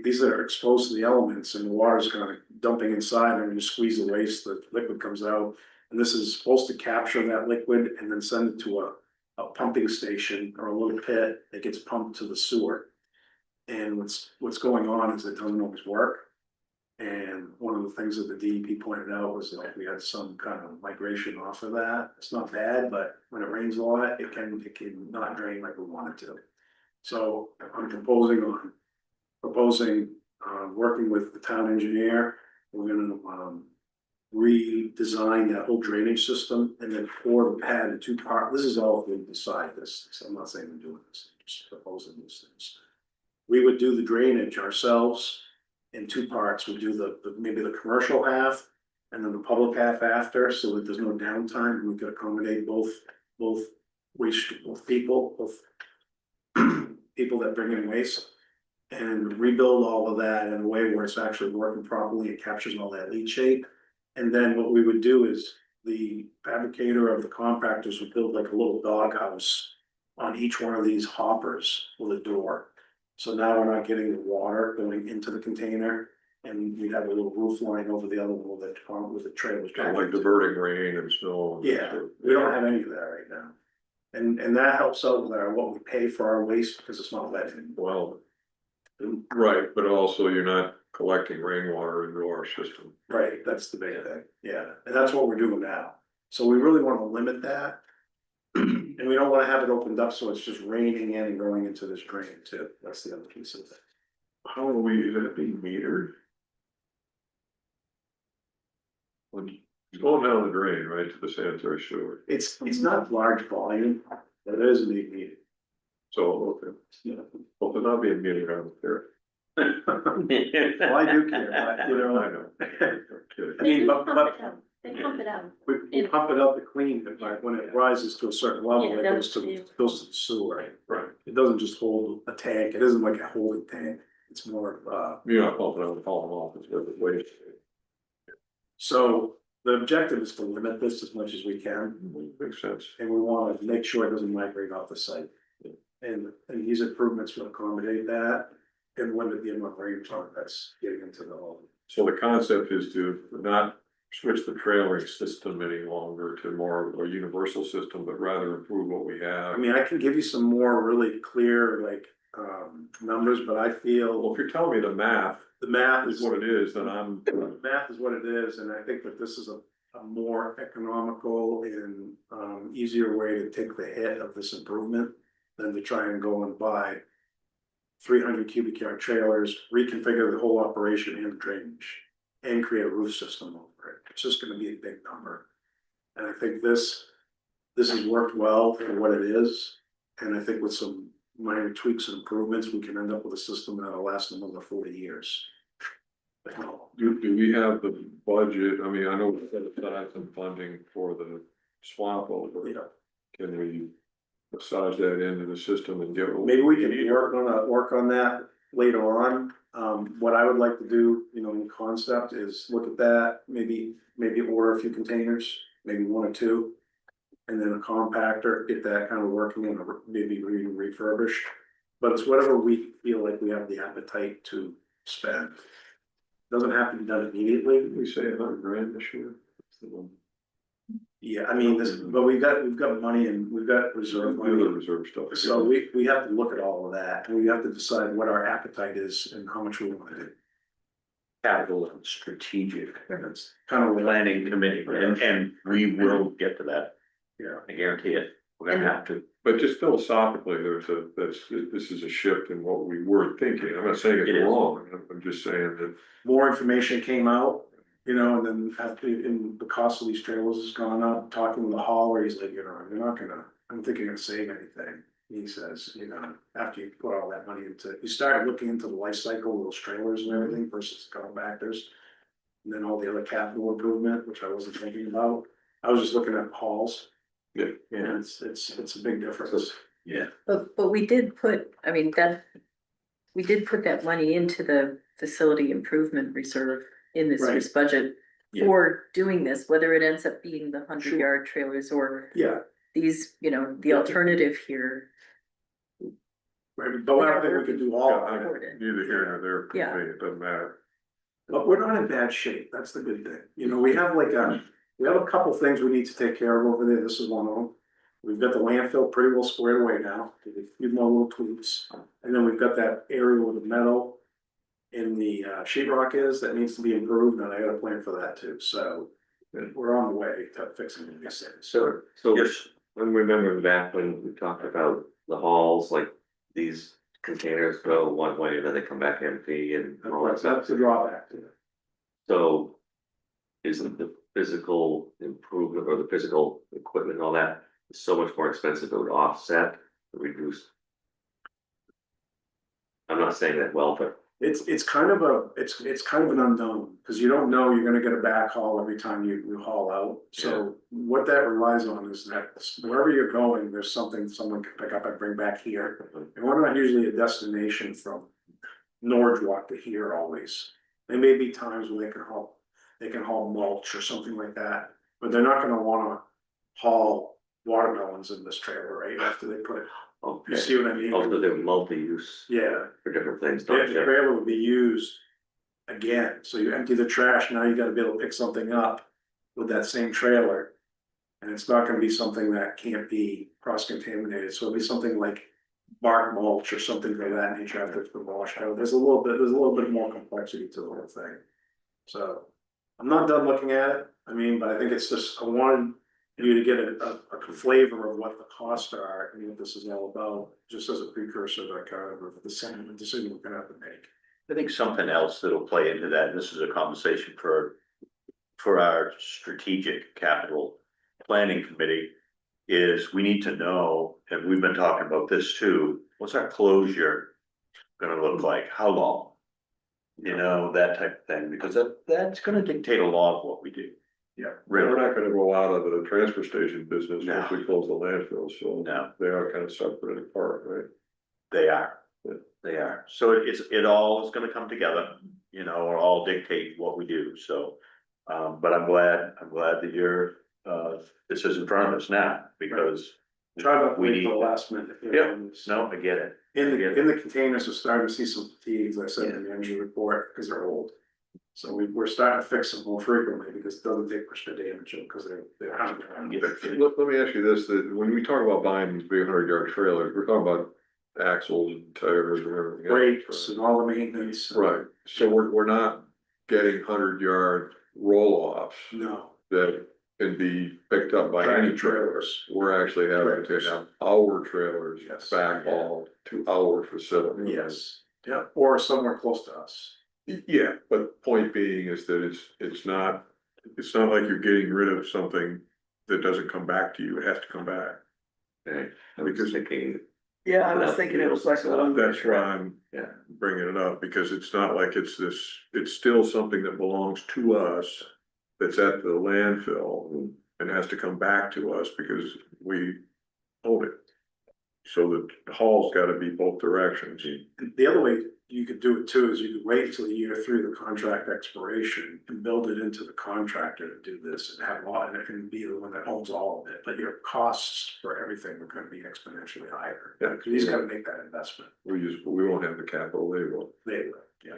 Speaker 2: these are exposed to the elements and the water's kind of dumping inside, and when you squeeze the waste, the liquid comes out. And this is supposed to capture that liquid and then send it to a pumping station or a little pit that gets pumped to the sewer. And what's going on is it doesn't always work. And one of the things that the DEP pointed out was that we had some kind of migration off of that. It's not bad, but when it rains a lot, it can not drain like we want it to. So I'm proposing, working with the town engineer, we're gonna redesign that whole drainage system and then pour the pad in 2 parts. This is all if we decide this. So I'm not saying I'm doing this, I'm just proposing these things. We would do the drainage ourselves. In 2 parts, we do maybe the commercial half and then the public half after, so that there's no downtime, and we could accommodate both people that bring in waste. And rebuild all of that in a way where it's actually working properly, it captures all that leachate. And then what we would do is the fabricator of the compactors would build like a little doghouse on each one of these hoppers with a door. So now we're not getting the water going into the container, and we have a little roof line over the other one with the trailers.
Speaker 7: Kind of like diverting rain and snow.
Speaker 2: Yeah, we don't have any of that right now. And that helps out with what we pay for our waste, because it's not wet anymore.
Speaker 7: Well, right, but also you're not collecting rainwater into our system.
Speaker 2: Right, that's the big thing, yeah, and that's what we're doing now. So we really want to limit that. And we don't wanna have it opened up, so it's just raining in and going into this drain too, that's the other piece of it.
Speaker 7: How are we, is that being metered? When it's going down the drain, right, to the sanitary sewer,
Speaker 2: It's not large volume, but it is being needed.
Speaker 7: so, okay,
Speaker 2: Yeah.
Speaker 7: well, they're not being metered out there.
Speaker 2: Well, I do care, but, you know.
Speaker 7: I know.
Speaker 2: I
Speaker 9: They
Speaker 2: mean,
Speaker 9: do
Speaker 2: but,
Speaker 9: pump
Speaker 2: but
Speaker 9: it out. They pump it out.
Speaker 2: we pump it out to clean it, like when it rises to a certain level,
Speaker 9: Yeah,
Speaker 2: it goes to,
Speaker 9: that's-
Speaker 2: goes to the sewer.
Speaker 7: Right,
Speaker 2: It doesn't just hold a tank, it isn't like a holding tank, it's more,
Speaker 7: you're not pumping out, hauling off, it's good waste.
Speaker 2: so the objective is to limit this as much as we can.
Speaker 7: Makes sense.
Speaker 2: And we wanna make sure it doesn't migrate off the site. And these improvements will accommodate that and limit the amount of rainfall that's getting into the hole.
Speaker 7: So the concept is to not switch the trailering system any longer to more of a universal system, but rather improve what we
Speaker 2: I
Speaker 7: have.
Speaker 2: mean, I can give you some more really clear, like, numbers, but I
Speaker 7: Well,
Speaker 2: feel
Speaker 7: if you're telling me the math
Speaker 2: the math
Speaker 7: is
Speaker 2: is
Speaker 7: what it is, then I'm,
Speaker 2: math is what it is, and I think that this is a more economical and easier way to take the hit of this improvement than to try and go and buy 300 cubic yard trailers, reconfigure the whole operation and drainage, and create a roof system over it. It's just gonna be a big number. And I think this has worked well for what it is, and I think with some minor tweaks and improvements, we can end up with a system that'll last another 40 years.
Speaker 7: do we have the budget? I mean, I know we set aside some funding for the swamp over.
Speaker 2: Yeah.
Speaker 7: Can we massage that into the system and get? what
Speaker 2: Maybe we
Speaker 7: need?
Speaker 2: can work on that later on. What I would like to do, you know, in concept is look at that, maybe order a few containers, maybe one or two. And then a compactor, get that kind of working and maybe refurbish. But it's whatever we feel like we have the appetite to spend. Doesn't have to be done immediately.
Speaker 7: Didn't we say $100,000 this year?
Speaker 2: Yeah, I mean, but we've got money and we've got reserve
Speaker 7: The other
Speaker 2: money.
Speaker 7: reserve stuff.
Speaker 2: So we have to look at all of that. We have to decide what our appetite is and how much we want to do.
Speaker 1: Capital and strategic
Speaker 2: That's kind of what
Speaker 1: planning committee, and we will get to that,
Speaker 2: yeah.
Speaker 1: I guarantee it, we're gonna have to.
Speaker 7: But just philosophically, this is a shift in what we were thinking. I'm not saying
Speaker 1: It
Speaker 7: it's
Speaker 1: is.
Speaker 7: wrong. I'm just saying that.
Speaker 2: More information came out, you know, and then after, and the cost of these trailers has gone up, talking with the hauler, he's like, you know, you're not gonna, I don't think you're gonna save anything. He says, you know, after you put all that money into, you start looking into the life cycle of those trailers and everything versus the compactors. And then all the other capital improvement, which I wasn't thinking about, I was just looking at hauls.
Speaker 7: Yeah.
Speaker 2: And it's a big difference.
Speaker 1: Yeah.
Speaker 4: But we did put, I mean, we did put that money into the facility improvement reserve in this year's budget
Speaker 1: Yeah.
Speaker 4: for doing this, whether it ends up being the 100-yard
Speaker 2: Sure.
Speaker 4: trailers or
Speaker 2: Yeah,
Speaker 4: these, you know, the
Speaker 2: Yeah.
Speaker 4: alternative here.
Speaker 2: right, but I don't think we could do all
Speaker 7: Yeah,
Speaker 2: of
Speaker 7: I-
Speaker 2: it.
Speaker 7: Neither here nor there, for
Speaker 4: Yeah.
Speaker 7: me, it doesn't matter.
Speaker 2: But we're not in bad shape, that's the good thing, you know, we have we have a couple things we need to take care of over there, this is one of them. We've got the landfill pretty well squared away now, a few more little tweaks, and then we've got that area where the metal. In the sheetrock is, that needs to be improved, and I got a plan for that too, so. We're on the way to fixing these things.
Speaker 5: So
Speaker 1: Yes.
Speaker 5: I'm remembering back when we talked about the halls, like these containers go one way and then they come back empty and all that stuff.
Speaker 2: That's the drawback to it.
Speaker 5: So isn't the physical improvement or the physical equipment and all that so much more expensive that would offset the reduced? I'm not saying that well, but
Speaker 2: It's kind of an unknown, because you don't know you're gonna get a backhaul every time you haul out. So what that relies on is that wherever you're going, there's something someone can pick up and bring back here. And we're not usually a destination from Norwalk to here always. There may be times when they can haul mulch or something like that, but they're not gonna wanna haul watermelons in this trailer, right, after they put, you
Speaker 5: okay.
Speaker 2: see what I mean?
Speaker 5: Also, they're multi-use
Speaker 2: Yeah.
Speaker 5: for different things,
Speaker 2: The
Speaker 5: don't they?
Speaker 2: trailer would be used again, so you empty the trash, now you gotta be able to pick something up with that same trailer. And it's not gonna be something that can't be cross-contaminated, so it'll be something like bark mulch or something of that nature after it's been washed out. There's a little bit more complexity to the whole thing. So, I'm not done looking at it, I mean, but I think it's just, I wanted you to get a flavor of what the costs are and what this is all about, just as a precursor to kind of the same decision we're gonna have to make.
Speaker 1: I think something else that'll play into that, and this is a conversation for our strategic capital planning committee, is we need to know, and we've been talking about this too, what's our closure gonna look like? How long? You know, that type of thing, because that's gonna dictate a lot of what we do.
Speaker 2: Yeah.
Speaker 7: We're
Speaker 1: Really,
Speaker 7: not gonna go out of the transfer station business
Speaker 1: No.
Speaker 7: once we close the landfill, so.
Speaker 1: No.
Speaker 7: They are kind of separate and apart, right?
Speaker 1: they are. They are. So it all is gonna come together, you know, or all dictate what we do, so. But I'm glad that you're, this is in front of us now, because.
Speaker 2: Try not to
Speaker 1: We
Speaker 2: wait
Speaker 1: need
Speaker 2: for the
Speaker 1: to-
Speaker 2: last minute.
Speaker 1: Yep, no, I get it.
Speaker 2: In the containers, we're starting to see some fatigue, as I said in the energy report, because they're old. So we're starting to fix them more frequently, because it doesn't take much to damage them, because they're.
Speaker 7: Let me ask you this, that when we talk about buying these big 100-yard trailers, we're talking about axles and tires and everything. else,
Speaker 2: Brakes
Speaker 7: right?
Speaker 2: and all the maintenance.
Speaker 7: Right, so we're not getting 100-yard roll-offs
Speaker 2: No.
Speaker 7: that can be picked up by any
Speaker 2: Tractor
Speaker 7: trailers. We're actually having to have our trailers
Speaker 2: Yes.
Speaker 7: backhauled to our facility.
Speaker 2: Yes, yeah, or somewhere close to us.
Speaker 7: Yeah, but point being is that it's not like you're getting rid of something that doesn't come back to you, it has to come back.
Speaker 5: Okay, I was just thinking,
Speaker 3: Yeah, I was thinking it was like a little.
Speaker 7: That's why I'm
Speaker 5: yeah,
Speaker 7: bringing it up, because it's not like it's still something that belongs to us. That's at the landfill and has to come back to us because we own it. So the haul's gotta be both directions.
Speaker 2: The other way you could do it too is you could wait till the year through the contract expiration and build it into the contractor to do this and have all, and it can be the one that owns all of it, but your costs for everything are gonna be exponentially higher.
Speaker 7: Yeah.
Speaker 2: Because he's gotta make that investment.
Speaker 7: We won't have the capital, they will.
Speaker 2: They, yeah.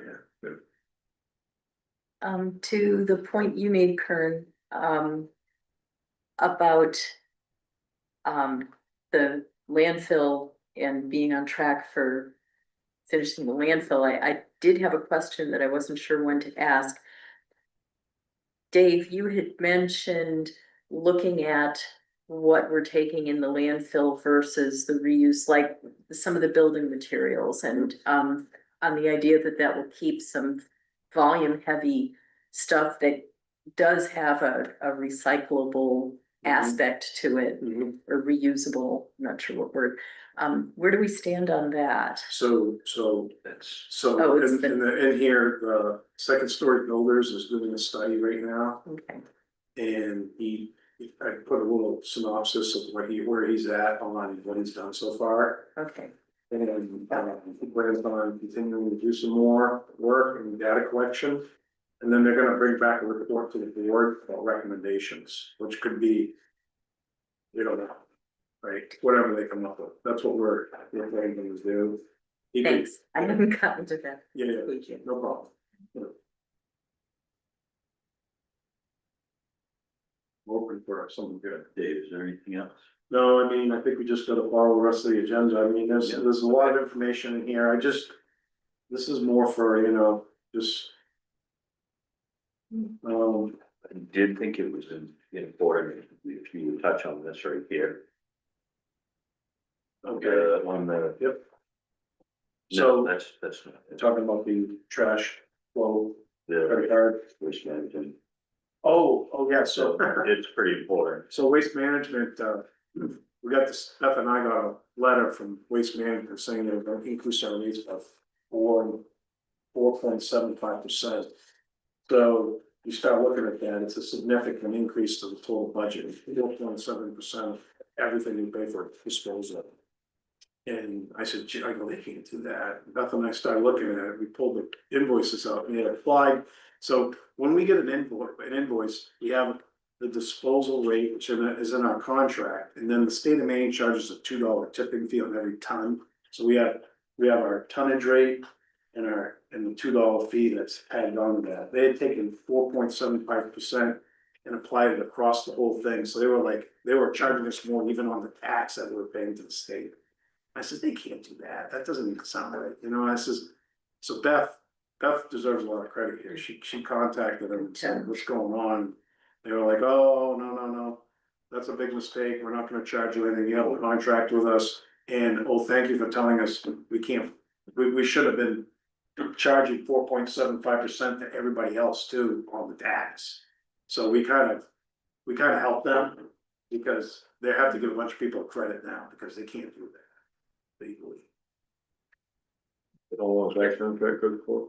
Speaker 4: To the point you made, Kern, about the landfill and being on track for finishing the landfill, I did have a question that I wasn't sure when to ask. Dave, you had mentioned looking at what we're taking in the landfill versus the reuse, like some of the building materials, and on the idea that that will keep some volume heavy stuff that does have a recyclable aspect to it, or reusable, I'm not sure what word. Where do we stand on that?
Speaker 2: So
Speaker 1: That's,
Speaker 4: Oh, it's
Speaker 2: in here, the second story builders is doing a study right now.
Speaker 4: Okay,
Speaker 2: And I put a little synopsis of where he's at on what he's done so far.
Speaker 4: okay,
Speaker 2: And he plans on continuing to do some more work and data collection. And then they're gonna bring back a report to the board about recommendations, which could be, we don't know, right, whatever they come up with, that's what we're planning to do. He could-
Speaker 4: thanks, I haven't gotten to that.
Speaker 2: Yeah,
Speaker 4: Thank you.
Speaker 2: no problem. Open for something good.
Speaker 1: Dave, is there anything else?
Speaker 2: No, I mean, I think we just gotta follow the rest of the agenda. I mean,
Speaker 1: Yeah.
Speaker 2: there's a lot of information in here. This is more for, just.
Speaker 1: I did think it was important if you would touch on this right here.
Speaker 2: Okay,
Speaker 1: On the.
Speaker 2: Yep.
Speaker 1: No,
Speaker 2: So-
Speaker 1: that's not it.
Speaker 2: talking about the trash flow,
Speaker 1: The
Speaker 2: credit card.
Speaker 1: waste management,
Speaker 2: Oh, yeah, so.
Speaker 1: it's pretty important.
Speaker 2: So waste management, we got this, Beth and I got a letter from Waste Management saying they're gonna increase our rates by 4.75%. So you start looking at that, it's a significant increase to the total budget, 4.7% of everything we pay for disposal. And I said, gee, I go, they can't do that. Beth and I started looking at it, we pulled the invoices out and they applied. So when we get an invoice, we have the disposal rate, which is in our contract, and then the state of Maine charges a $2 tipping fee on every ton. So we have our tonnage rate and the $2 fee that's tagged on to that. They had taken 4.75% and applied it across the whole thing. So they were charging us more even on the tax that we were paying to the state. I said, they can't do that. That doesn't even sound right. I says, so Beth deserves a lot of credit here. She contacted them and said, what's going on? They were like, oh, no. that's a big mistake, we're not gonna charge you anything, you have a contract with us. And, oh, thank you for telling us we can't, we should have been charging 4.75% to everybody else too on the tax. So we kind of help them because they have to give a bunch of people credit now because they can't do that legally.
Speaker 7: All those that contract good for,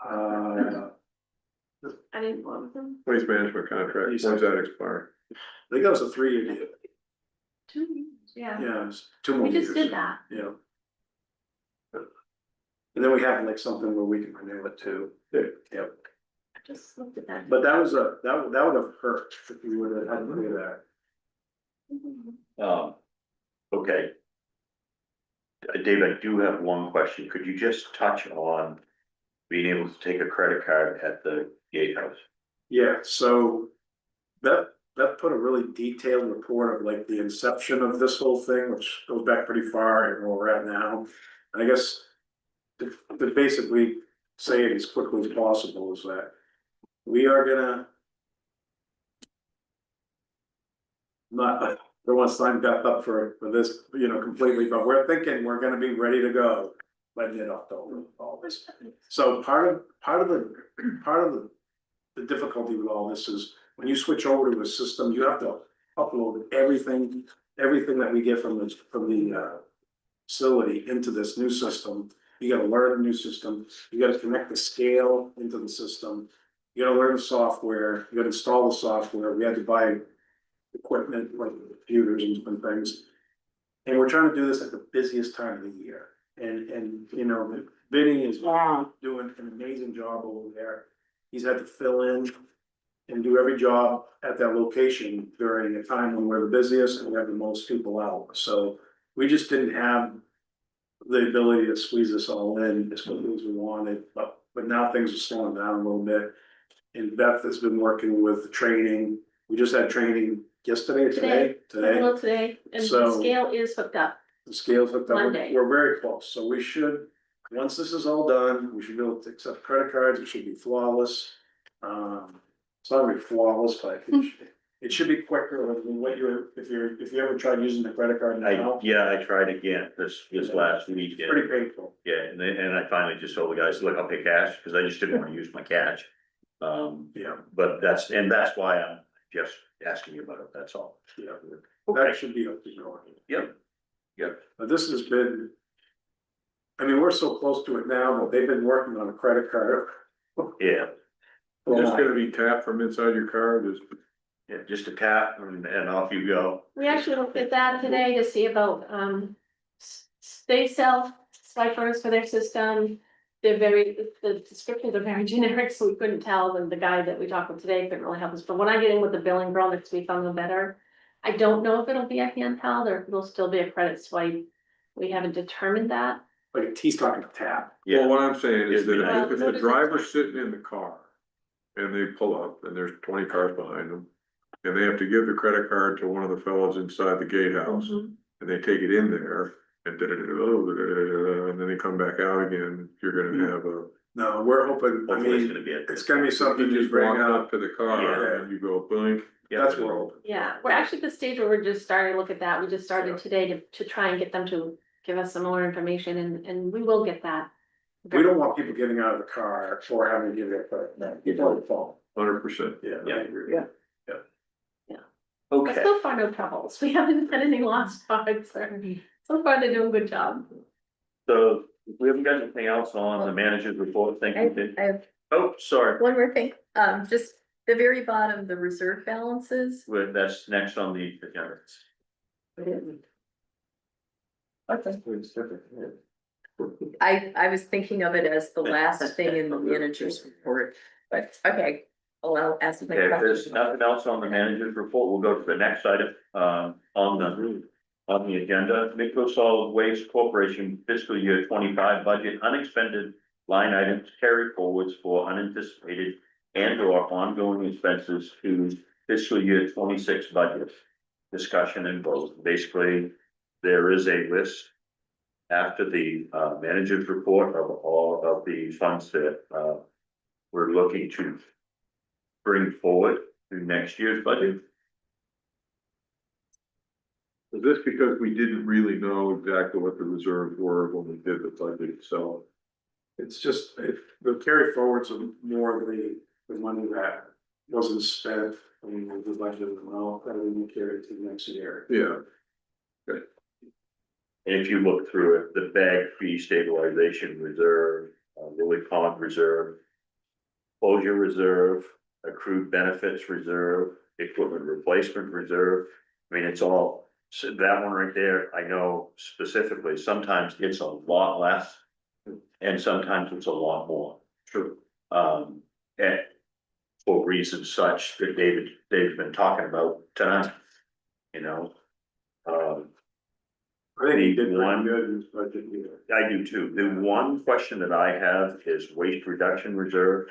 Speaker 9: I didn't want them.
Speaker 7: waste management contract, when's that expire?
Speaker 2: I think that was a 3-year deal,
Speaker 9: 2 years, yeah.
Speaker 2: yeah, it's 2 more
Speaker 9: We
Speaker 2: years.
Speaker 9: just did that.
Speaker 2: Yeah. And then we have like something where we can renew it too. Yep.
Speaker 9: I just looked at that.
Speaker 2: But that was that would have hurt if we would have had to do that.
Speaker 1: Okay. Dave, I do have one question. Could you just touch on being able to take a credit card at the gatehouse?
Speaker 2: Yeah, so that put a really detailed report of like the inception of this whole thing, which goes back pretty far and where we're at now. I guess to basically say it as quickly as possible is that we are gonna not, don't want to sign Beth up for this, completely, but we're thinking we're gonna be ready to go by mid-October, always. So part of the difficulty with all this is when you switch over to a system, you have to upload everything that we get from the facility into this new system. You gotta learn the new system, you gotta connect the scale into the system, you gotta learn the software, you gotta install the software, we had to buy equipment like computers and things. And we're trying to do this at the busiest time of the year. And Vinny is doing an amazing job over there. He's had to fill in and do every job at that location during a time when we're the busiest and we have the most people out. So we just didn't have the ability to squeeze this all in as quickly as we wanted, but now things are slowing down a little bit. And Beth has been working with the training. We just had training yesterday, today.
Speaker 9: Well, today, and the
Speaker 2: So-
Speaker 9: scale is hooked up.
Speaker 2: The scales hooked up,
Speaker 9: Monday.
Speaker 2: we're very close, so we should, once this is all done, we should be able to accept credit cards, it should be flawless. It's not gonna be flawless, but it should be quicker than what if you ever tried using the credit card now.
Speaker 1: I tried again this last week.
Speaker 2: It's pretty painful.
Speaker 1: Yeah, and I finally just told the guys, look, I'll pay cash, because I just didn't want to use my cash.
Speaker 2: Yeah,
Speaker 1: But that's why I'm just asking you about it, that's all.
Speaker 2: yeah, that
Speaker 1: Okay,
Speaker 2: should be up to you.
Speaker 1: yep,
Speaker 2: But this has been, I mean, we're so close to it now, but they've been working on a credit card.
Speaker 1: yeah,
Speaker 7: Just gonna be tapped from inside your car,
Speaker 1: just a tap and off you go.
Speaker 9: We actually looked at that today to see about, they sell swipers for their system. The descriptions are very generic, so we couldn't tell, and the guy that we talked with today couldn't really help us, but when I get in with the billing girl next week, I'll know better. I don't know if it'll be a handheld or if it'll still be a credit swipe. We haven't determined that.
Speaker 2: Like, he's talking to tap.
Speaker 7: well,
Speaker 1: Yeah,
Speaker 7: what I'm saying is that
Speaker 1: Yeah.
Speaker 7: if the driver's sitting in the car. And they pull up and there's 20 cars behind them. And they have to give the credit card to one of the fellows inside the gatehouse.
Speaker 9: Mhm.
Speaker 7: And they take it in there and and then they come back out again, you're gonna have a.
Speaker 2: No, we're hoping, I
Speaker 1: hopefully it's
Speaker 2: mean,
Speaker 1: gonna be
Speaker 2: it's gonna be something
Speaker 7: You
Speaker 2: you
Speaker 7: just
Speaker 2: bring
Speaker 7: walk
Speaker 2: out.
Speaker 7: up to the car
Speaker 2: Yeah.
Speaker 7: and you go blink.
Speaker 2: That's where we're hoping.
Speaker 9: Yeah, we're actually at the stage where we're just starting to look at that. We just started today to try and get them to give us some more information and we will get that.
Speaker 2: We don't want people getting out of the car or having to give their credit, before the phone.
Speaker 7: 100%.
Speaker 2: Yeah.
Speaker 1: Yeah.
Speaker 2: I agree.
Speaker 3: Yeah.
Speaker 9: But
Speaker 1: Okay,
Speaker 9: so far, no troubles. We haven't had any lost cards or, so far they're doing a good job.
Speaker 1: so we haven't got anything else on the manager's report, thank you, Dave.
Speaker 4: I have
Speaker 1: Oh, sorry,
Speaker 4: one more thing, just the very bottom, the reserve balances.
Speaker 1: that's next on the agenda.
Speaker 4: I was thinking of it as the last thing in the manager's report, but okay, I'll ask my
Speaker 1: Okay, if there's
Speaker 4: question.
Speaker 1: nothing else on the manager's report, we'll go to the next item, on the agenda. Midco Solid Waste Corporation fiscal year 25 budget unexpended line items carried forwards for unanticipated and or ongoing expenses to fiscal year 26 budget. Discussion and vote. Basically, there is a list after the manager's report of all of the funds that we're looking to bring forward to next year's budget.
Speaker 7: Was this because we didn't really know exactly what the reserves were when we did the budget, so.
Speaker 2: It's just, the carry forwards of more of the money that wasn't spent when the budget amount that we will carry to next year.
Speaker 7: Yeah,
Speaker 1: And if you look through it, the bag fee stabilization reserve, Lily Pond reserve, closure reserve, accrued benefits reserve, equipment replacement reserve. I mean, it's all, so that one right there, I know specifically, sometimes it's a lot less. And sometimes it's a lot more.
Speaker 7: true.
Speaker 1: And for reasons such that David's been talking about tonight. You know,
Speaker 2: I think he did
Speaker 1: One-
Speaker 2: pretty good in his budget year.
Speaker 1: I do too. The one question that I have is waste reduction reserve.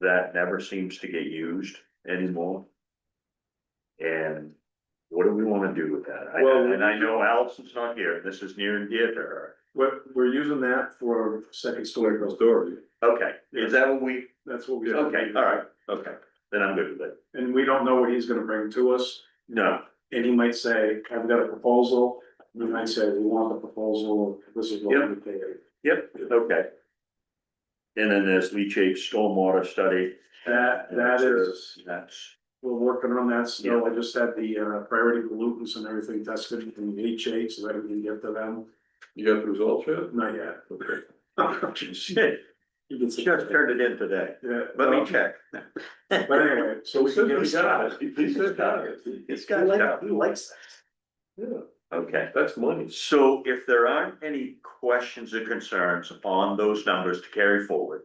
Speaker 1: That never seems to get used anymore. And what do we wanna do with that?
Speaker 2: Well,
Speaker 1: And I know Allison's not here, this is near and dear to her.
Speaker 2: We're using that for second story.
Speaker 7: Story.
Speaker 1: Okay, is that what we,
Speaker 2: That's what we.
Speaker 1: okay, all right, okay, then I'm good with it.
Speaker 2: And we don't know what he's gonna bring to us,
Speaker 1: No,
Speaker 2: and he might say, I've got a proposal, we might say, we want the proposal, this is what we pay.
Speaker 1: yep, okay. And then there's leachate stormwater study.
Speaker 2: That is,
Speaker 1: That's,
Speaker 2: we're working on that still, I just had the priority pollutants and everything tested in the HA, so that we can get to them,
Speaker 7: You got the results yet?
Speaker 2: not yet.
Speaker 7: Okay.
Speaker 1: shit,
Speaker 2: You can see-
Speaker 1: just turned it in today.
Speaker 2: Yeah,
Speaker 1: Let me
Speaker 2: well,
Speaker 1: check.
Speaker 2: But anyway, so we can get
Speaker 7: He got
Speaker 2: started.
Speaker 7: it. He said that.
Speaker 1: It's got,
Speaker 2: He likes that.
Speaker 7: Yeah,
Speaker 1: okay.
Speaker 7: that's money.
Speaker 1: So if there aren't any questions or concerns on those numbers to carry forward.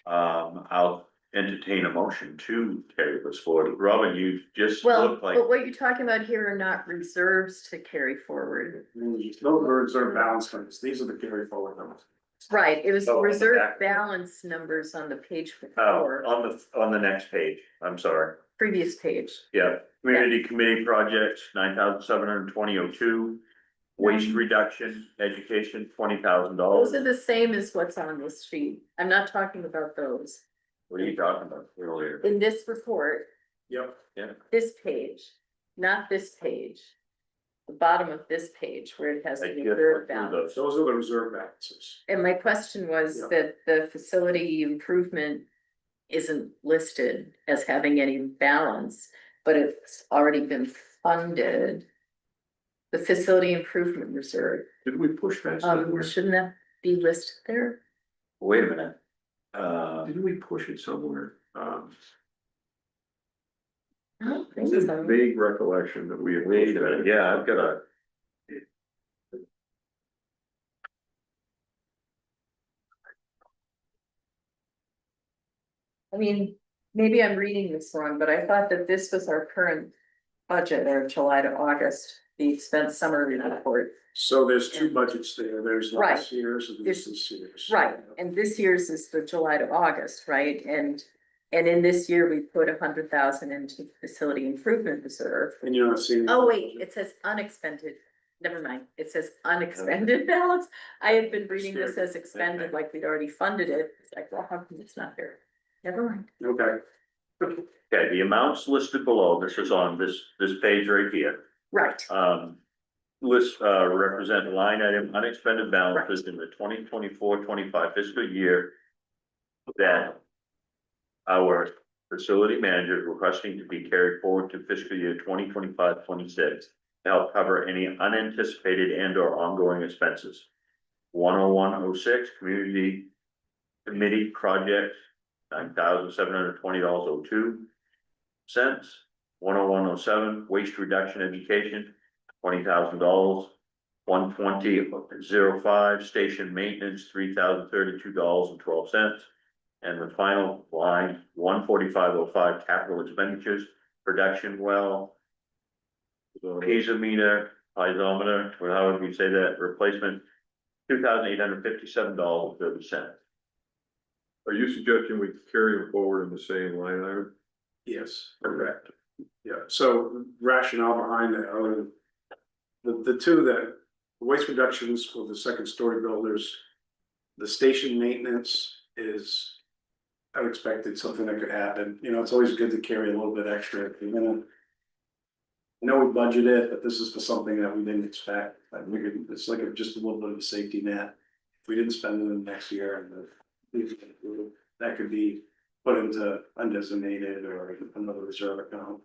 Speaker 1: I'll entertain a motion to carry this forward. Robin, you just
Speaker 4: Well,
Speaker 1: look like,
Speaker 4: but what you're talking about here are not reserves to carry forward.
Speaker 2: Those birds are balance funds, these are the carry forward numbers.
Speaker 4: Right, it was
Speaker 1: Oh, on the
Speaker 4: reserve
Speaker 1: back.
Speaker 4: balance numbers on the page
Speaker 1: oh,
Speaker 4: before,
Speaker 1: on the next page, I'm sorry.
Speaker 4: previous page.
Speaker 1: Yeah, community committee projects, 9,720.02. Waste reduction, education, $20,000.
Speaker 4: Those are the same as what's on this sheet. I'm not talking about those.
Speaker 1: What are you talking about earlier?
Speaker 4: In this report,
Speaker 2: Yep,
Speaker 4: this page, not this page. The bottom of this page where it has
Speaker 1: I
Speaker 4: the
Speaker 1: just
Speaker 4: reserve
Speaker 1: went through
Speaker 4: balance.
Speaker 1: those.
Speaker 2: those are the reserve balances.
Speaker 4: And my question was
Speaker 2: Yeah.
Speaker 4: that the facility improvement isn't listed as having any balance, but it's already been funded. The facility improvement reserve,
Speaker 7: Did we push that somewhere?
Speaker 4: shouldn't that be listed there?
Speaker 1: Wait a minute.
Speaker 7: Didn't we push it somewhere?
Speaker 4: I don't think
Speaker 7: It's a
Speaker 4: so.
Speaker 7: vague recollection that we had.
Speaker 1: Wait a minute, yeah, I've got a.
Speaker 4: I mean, maybe I'm reading this wrong, but I thought that this was our current budget or July to August, the expense summary report.
Speaker 2: So there's two budgets there, there's
Speaker 4: Right.
Speaker 2: last year's and this year's.
Speaker 4: Right, and this year's is the July to August, right? And in this year, we put 100,000 into facility improvement reserve.
Speaker 2: And you're not seeing.
Speaker 4: Oh, wait, it says unexpended, never mind, it says unexpended balance. I had been reading this as expended, like we'd already funded it. It's like, well, how come it's not there? Never mind.
Speaker 2: Okay,
Speaker 1: Okay, the amounts listed below, this is on this page right here.
Speaker 4: Right,
Speaker 1: Represent line item unexpended balances in the 2024-25 fiscal year. That our facility manager is requesting to be carried forward to fiscal year 2025-26 to help cover any unanticipated and or ongoing expenses. 10106 community committee project, $9,720.02. 10107 waste reduction education, $20,000. 120.05 station maintenance, $3,032.12. And the final line, 14505 capital expenditures, production well, piezometer, piezometer, or however you say that, replacement, $2,857.30.
Speaker 7: Are you suggesting we carry them forward in the same line item?
Speaker 2: yes, correct. Yeah, so rationale behind that, are the two that, waste reductions for the second story builders. The station maintenance is unexpected, something that could happen, you know, it's always good to carry a little bit extra if you're gonna. I know we budgeted, but this is for something that we didn't expect. I figured it's like just a little bit of a safety net. If we didn't spend it in the next year and that could be put into undesignated or another reserve account.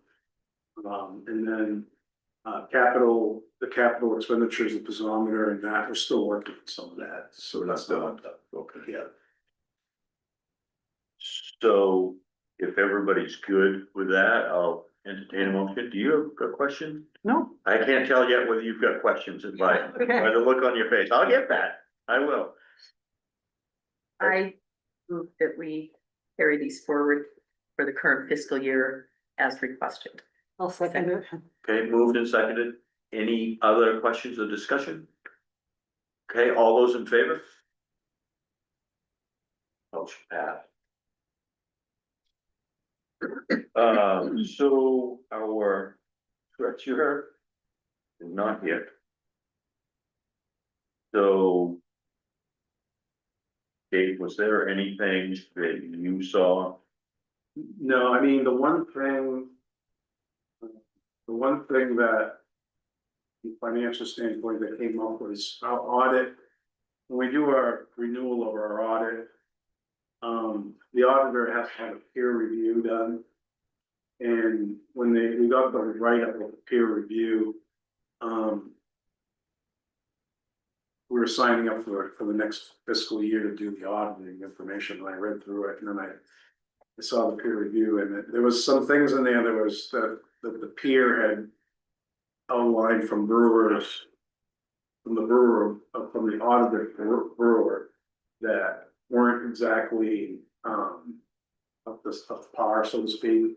Speaker 2: And then, the capital expenditures, the piezometer and that, we're still working on some of that.
Speaker 1: So that's done. Okay.
Speaker 2: Yeah.
Speaker 1: So if everybody's good with that, I'll entertain a motion. Do you have a question?
Speaker 6: No,
Speaker 1: I can't tell yet whether you've got questions by the look on your face. I'll get that. I will.
Speaker 4: I move that we carry these forward for the current fiscal year as requested.
Speaker 6: I'll second it.
Speaker 1: Okay, moved and seconded. Any other questions or discussion? Okay, all those in favor? Motion passed. So our treasurer is not here. So Dave, was there anything that you saw?
Speaker 2: No, I mean, the one thing that the financial standpoint that came up was our audit. When we do our renewal of our audit, the auditor has to have a peer review done. And when we got the write-up of the peer review, we were signing up for the next fiscal year to do the auditing information, and I read through it, and then I saw the peer review, and there was some things in there. There was that the peer had outlined from brewers, from the auditor brewer, that weren't exactly up to par, so to speak.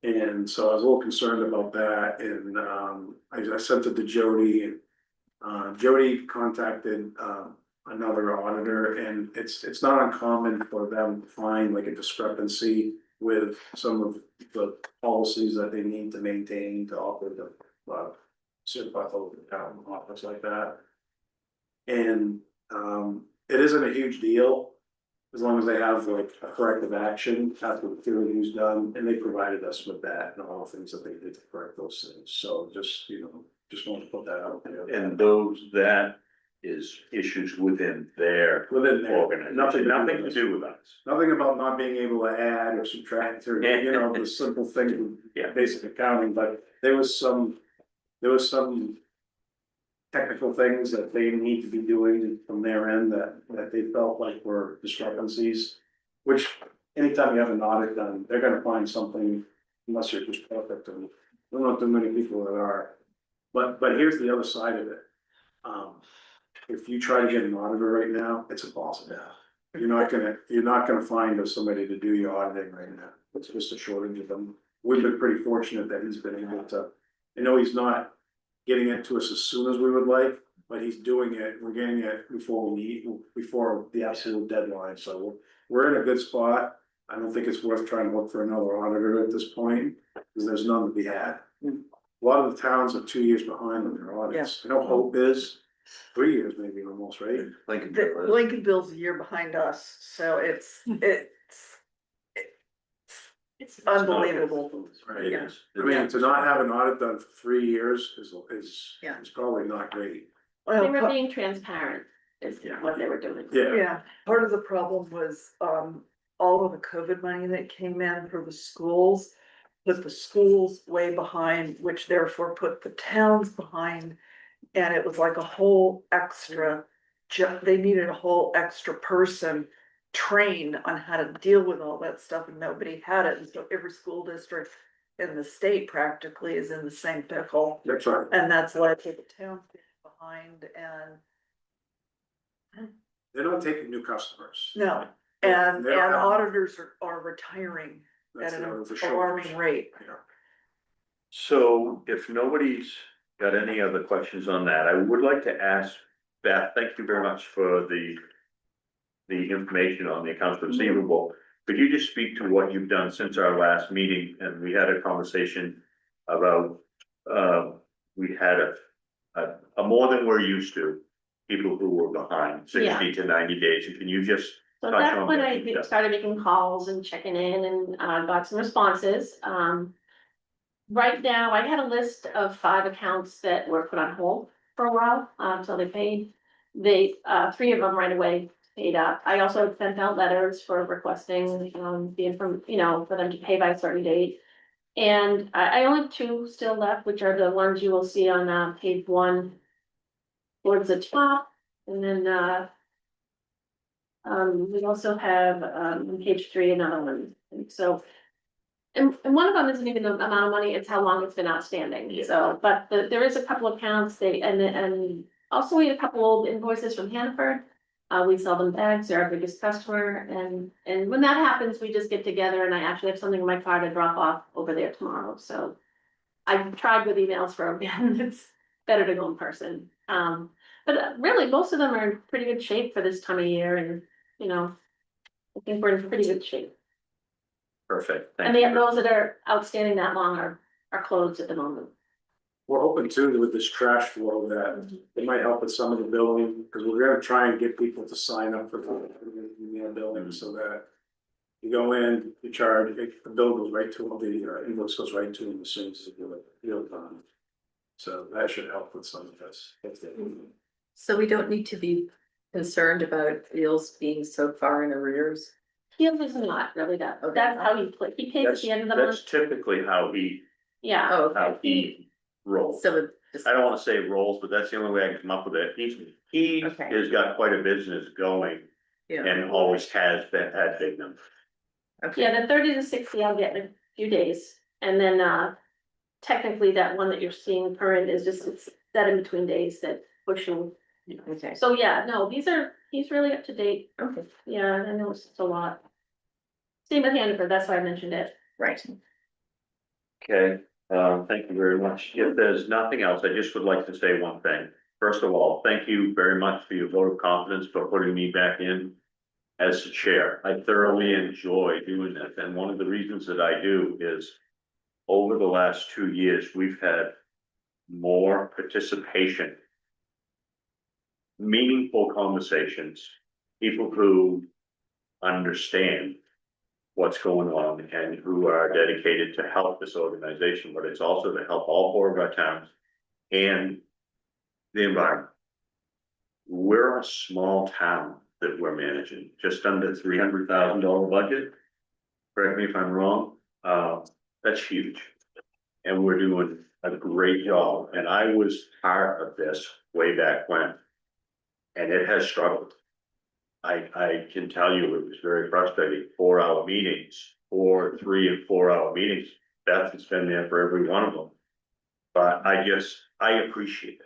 Speaker 2: And so I was a little concerned about that, and I sent it to Jody, and Jody contacted another auditor, and it's not uncommon for them to find like a discrepancy with some of the policies that they need to maintain to operate the certified local accountant office like that. And it isn't a huge deal as long as they have like a corrective action after the peer review's done, and they provided us with that and all the things that they did to correct those things. So just, just want to put that out there.
Speaker 1: And that is issues within their organization, nothing to do with us.
Speaker 2: Nothing about not being able to add or subtract or, the simple thing, basic accounting, but there was some technical things that they need to be doing from their end that they felt like were discrepancies. Which anytime you have an audit done, they're gonna find something unless you're just perfect, and there are not too many people that are. But here's the other side of it. If you try to get an auditor right now, it's impossible. You're not gonna find somebody to do your auditing right now. It's just a shortage of them. We've been pretty fortunate that he's been able to, I know he's not getting it to us as soon as we would like, but he's doing it, we're getting it before the absolute deadline, so we're in a good spot. I don't think it's worth trying to look for another auditor at this point, because there's none to be had. A lot of the towns are 2 years behind on their audits. I know Hope is 3 years, maybe almost, right?
Speaker 3: Lincolnville's a year behind us, so it's unbelievable.
Speaker 1: Right, it is.
Speaker 2: I mean, to not have an audit done for 3 years is
Speaker 3: Yeah.
Speaker 2: probably not great.
Speaker 9: They
Speaker 3: Well,
Speaker 9: were being transparent, is what they were doing.
Speaker 3: yeah, part of the problem was, all of the COVID money that came in for the schools. Put the schools way behind, which therefore put the towns behind. And it was like a whole extra, they needed a whole extra person trained on how to deal with all that stuff, and nobody had it. And so every school district in the state practically is in the same pickle.
Speaker 2: That's right.
Speaker 3: And that's led to the towns being behind, and
Speaker 2: They don't take new customers.
Speaker 3: no, and
Speaker 2: They don't have-
Speaker 3: auditors are retiring
Speaker 2: That's
Speaker 3: at an
Speaker 2: the shortage.
Speaker 3: alarming rate.
Speaker 2: Yeah.
Speaker 1: So if nobody's got any other questions on that, I would like to ask Beth, thank you very much for the information on the accounts receivable. Could you just speak to what you've done since our last meeting? And we had a conversation about, we had a more than we're used to, people who were behind 60 to 90 days. And can you just
Speaker 9: So
Speaker 1: touch
Speaker 9: that's
Speaker 1: on
Speaker 9: when
Speaker 1: what
Speaker 9: I
Speaker 1: you've done?
Speaker 9: started making calls and checking in and got some responses. right now, I had a list of 5 accounts that were put on hold for a while, until they paid. They, 3 of them right away paid up. I also sent out letters for requesting, the inform, for them to pay by a certain date. And I only have 2 still left, which are the ones you will see on, page 1 towards the top, and then, we also have, on page 3, another one, and so. And one of them isn't even the amount of money, it's how long it's been outstanding,
Speaker 1: Yeah.
Speaker 9: so, but there is a couple of accounts, and also we had a couple old invoices from Hannaford. We sell them bags, they're our biggest customer, and when that happens, we just get together, and I actually have something in my car to drop off over there tomorrow, so. I've tried with emails for a bit, it's better to go in person, but really, most of them are in pretty good shape for this time of year, and, I think we're in pretty good shape.
Speaker 1: Perfect.
Speaker 9: And
Speaker 1: Thank you.
Speaker 9: those that are outstanding that long are closed at the moment.
Speaker 2: We're hoping too with this trash flow that it might help with some of the billing, because we're gonna try and get people to sign up for the billing so that. You go in, you charge, the bill goes right to them, the invoice goes right to them as soon as you do it. So that should help with some of this.
Speaker 4: So we don't need to be concerned about bills being so far in arrears.
Speaker 9: He was not really that, that's how he played, he pays at
Speaker 1: That's,
Speaker 9: the end of the month,
Speaker 1: that's typically how he,
Speaker 9: yeah.
Speaker 4: Oh,
Speaker 1: how he rolls.
Speaker 4: so just,
Speaker 1: I don't wanna say rolls, but that's the only way I can come up with it. He
Speaker 4: Okay.
Speaker 1: has got quite a business going
Speaker 4: yeah,
Speaker 1: and always has been, had big numbers.
Speaker 4: okay,
Speaker 9: Yeah, the 30 to 60 I'll get in a few days, and then, technically that one that you're seeing current is just, it's that in between days that pushing.
Speaker 4: okay,
Speaker 9: So yeah, no, he's really up to date,
Speaker 4: okay,
Speaker 9: yeah, I know it's a lot. Same with Hannaford, that's why I mentioned it.
Speaker 4: right.
Speaker 1: Okay, thank you very much. If there's nothing else, I just would like to say one thing. First of all, thank you very much for your vote of confidence for putting me back in as the chair. I thoroughly enjoy doing this, and one of the reasons that I do is over the last 2 years, we've had more participation, meaningful conversations, people who understand what's going on and who are dedicated to help this organization, but it's also to help all 4 of our towns and the environment. We're a small town that we're managing, just under $300,000 budget. Correct me if I'm wrong, that's huge. And we're doing a great job, and I was part of this way back when. And it has struggled. I can tell you it was very frustrating, 4-hour meetings, 3 and 4-hour meetings. Beth has been there for every one of them. But I appreciate it.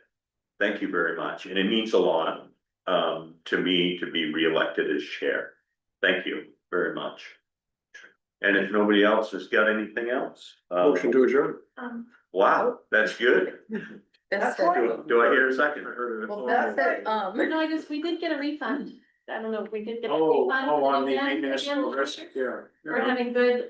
Speaker 1: Thank you very much, and it means a lot to me to be reelected as chair. Thank you very much. And if nobody else has got anything else,
Speaker 8: Motion to adjourn.
Speaker 1: wow, that's good.
Speaker 4: That's
Speaker 1: Do I hear a second?
Speaker 4: well, that's it,
Speaker 9: No, we did get a refund, I don't know if we did get a
Speaker 2: Oh,
Speaker 9: refund.
Speaker 2: on the
Speaker 9: again
Speaker 2: municipal
Speaker 9: this
Speaker 2: risk,
Speaker 9: year.
Speaker 2: yeah.
Speaker 9: We're having good,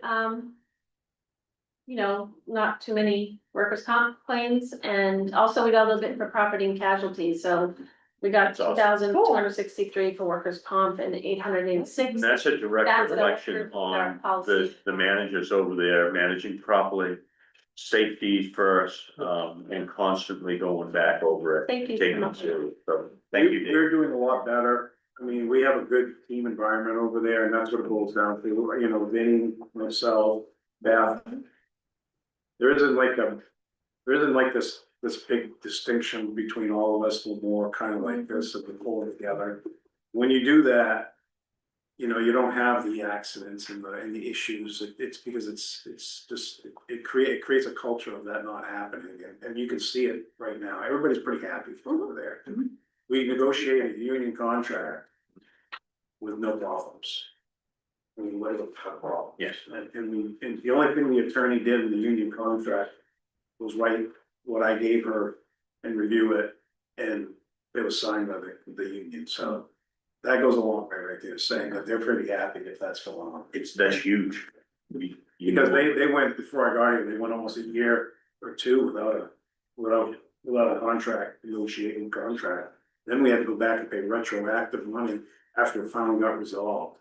Speaker 9: not too many workers' comp claims, and also we got a little bit for property and casualty, so. We got
Speaker 1: That's awesome.
Speaker 9: 2,263 for workers' comp and 886.
Speaker 1: And that's a direct
Speaker 9: That's
Speaker 1: reflection
Speaker 9: approved with our
Speaker 1: on
Speaker 9: policy.
Speaker 1: the managers over there managing properly. Safety first, and constantly going back over it.
Speaker 9: Thank you so
Speaker 1: Taking it
Speaker 9: much.
Speaker 1: serious. So, thank you, Dave.
Speaker 2: We're doing a lot better. I mean, we have a good team environment over there, and that's what it boils down to, Vinny, myself, Beth. There isn't like this big distinction between all of us, we're more kind of like this, and we pull it together. When you do that, you don't have the accidents and the issues, it's because it's just, it creates a culture of that not happening, and you can see it right now, everybody's pretty happy over there. We negotiated a union contract with no problems. I mean, what is a problem?
Speaker 1: Yes.
Speaker 2: And the only thing the attorney did in the union contract was write what I gave her and review it, and it was signed by the union, so. That goes a long way right there, saying that they're pretty happy if that's going on.
Speaker 1: That's huge.
Speaker 2: Because they went, before I got here, they went almost a year or 2 without a contract, negotiating contract. Then we had to go back and pay retroactive money after it finally got resolved.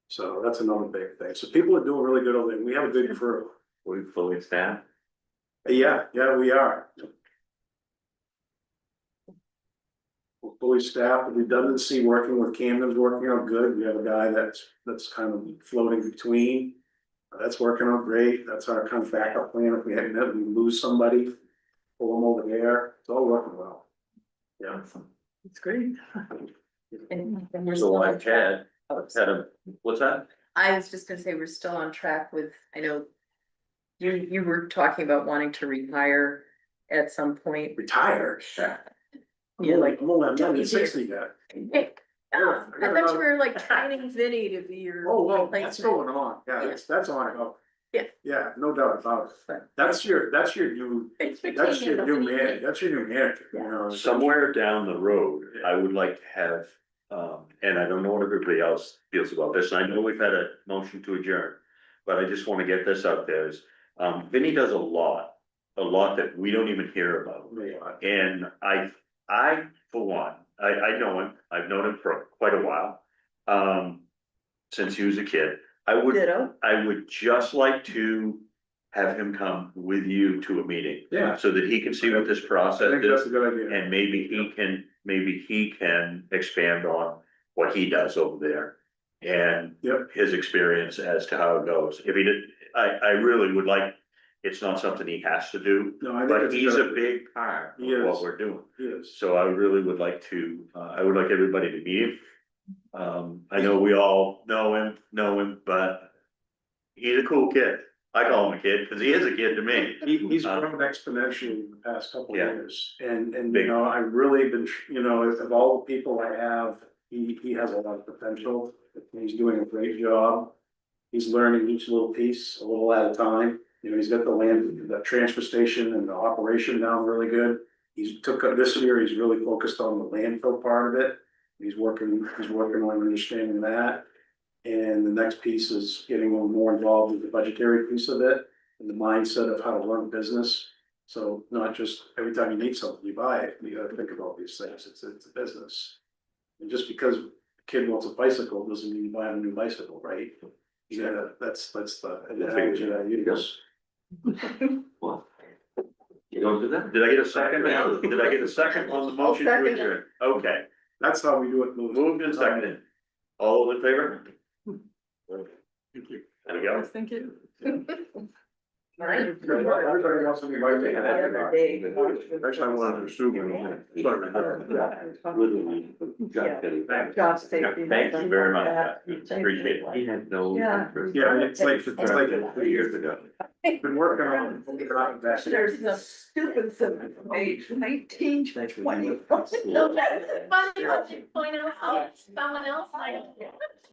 Speaker 2: So that's another big thing. So people are doing really good over there. We have a good crew.
Speaker 5: We fully staffed.
Speaker 2: Yeah, we are. We're fully staffed, the redundancy working with Camden's working out good, we have a guy that's kind of floating between. That's working out great, that's our kind of backup plan, if we lose somebody, pull them over there, it's all working well. Yeah.
Speaker 6: It's great.
Speaker 4: And we're
Speaker 1: So
Speaker 4: still on
Speaker 1: I've
Speaker 4: track.
Speaker 1: had a, what's that?
Speaker 4: I was just gonna say, we're still on track with, I know. You were talking about wanting to retire at some point.
Speaker 2: Retire.
Speaker 4: Yeah, like,
Speaker 2: I'm only
Speaker 4: don't be
Speaker 2: 60 yet.
Speaker 4: hey, I thought you were like training Vinny to be your.
Speaker 2: Oh, well, that's
Speaker 4: replacement.
Speaker 2: going on, yeah, that's on, oh.
Speaker 4: Yeah.
Speaker 2: Yeah, no doubt about it, that's your new, that's your new man, that's your new manager, you know.
Speaker 1: Somewhere down the road, I would like to have, and I don't know what everybody else feels about this, and I know we've had a motion to adjourn. But I just wanna get this out there is, Vinny does a lot that we don't even hear about. And I, for one, I know him, I've known him for quite a while, since he was a kid.
Speaker 3: Ditto.
Speaker 1: I would just like to have him come with you to a meeting.
Speaker 2: Yeah.
Speaker 1: So that he can see what this
Speaker 2: I
Speaker 1: process
Speaker 2: think that's
Speaker 1: is,
Speaker 2: a good idea.
Speaker 1: and maybe he can expand on what he does over there. And
Speaker 2: Yep.
Speaker 1: his experience as to how it goes. If he did, I really would like, it's not something he has to do,
Speaker 2: No, I think
Speaker 1: but
Speaker 2: it's
Speaker 1: he's
Speaker 2: good.
Speaker 1: a big part
Speaker 2: He
Speaker 1: of what
Speaker 2: is.
Speaker 1: we're doing.
Speaker 2: Yes.
Speaker 1: So I really would like to, I would like everybody to meet him. I know we all know him, but he's a cool kid. I call him a kid, cause he is a kid to me.
Speaker 2: He's grown exponentially in the past couple of
Speaker 1: Yeah.
Speaker 2: years, and
Speaker 1: Big.
Speaker 2: you know, I've really been, you know, of all the people I have, he has a lot of potential. He's doing a great job. He's learning each little piece, a little at a time. You know, he's got the transfer station and the operation down really good. This year, he's really focused on the landfill part of it. He's working on understanding that. And the next piece is getting more involved with the budgetary piece of it and the mindset of how to run a business. So not just every time you need something, you buy it, you gotta think about these things, it's a business. And just because a kid wants a bicycle doesn't mean you buy him a new bicycle, right? You gotta, that's the analogy I use.
Speaker 5: What? You don't do that?
Speaker 1: Did I get a second? Did I get a second on the motion to
Speaker 3: second it.
Speaker 1: adjourn? Okay,
Speaker 2: That's how we do it. Louis.
Speaker 1: moved and seconded. All in favor?
Speaker 8: Thank you.
Speaker 1: There we go.
Speaker 6: Yes, thank you.
Speaker 2: Everybody else will be right
Speaker 3: The
Speaker 2: there.
Speaker 3: other day.
Speaker 2: Next time I wanted to sue him.
Speaker 5: Literally, Jack Kenny.
Speaker 3: Job safety.
Speaker 1: Thank you very much.
Speaker 3: Thank
Speaker 1: Appreciate it.
Speaker 5: He had no.
Speaker 3: Yeah.
Speaker 5: interest.
Speaker 2: Yeah, it's like
Speaker 5: 3 years ago.
Speaker 2: been working on it.
Speaker 3: There's the stupid seven page 19 to 20.
Speaker 9: No, that's funny, I should point out, someone else, like.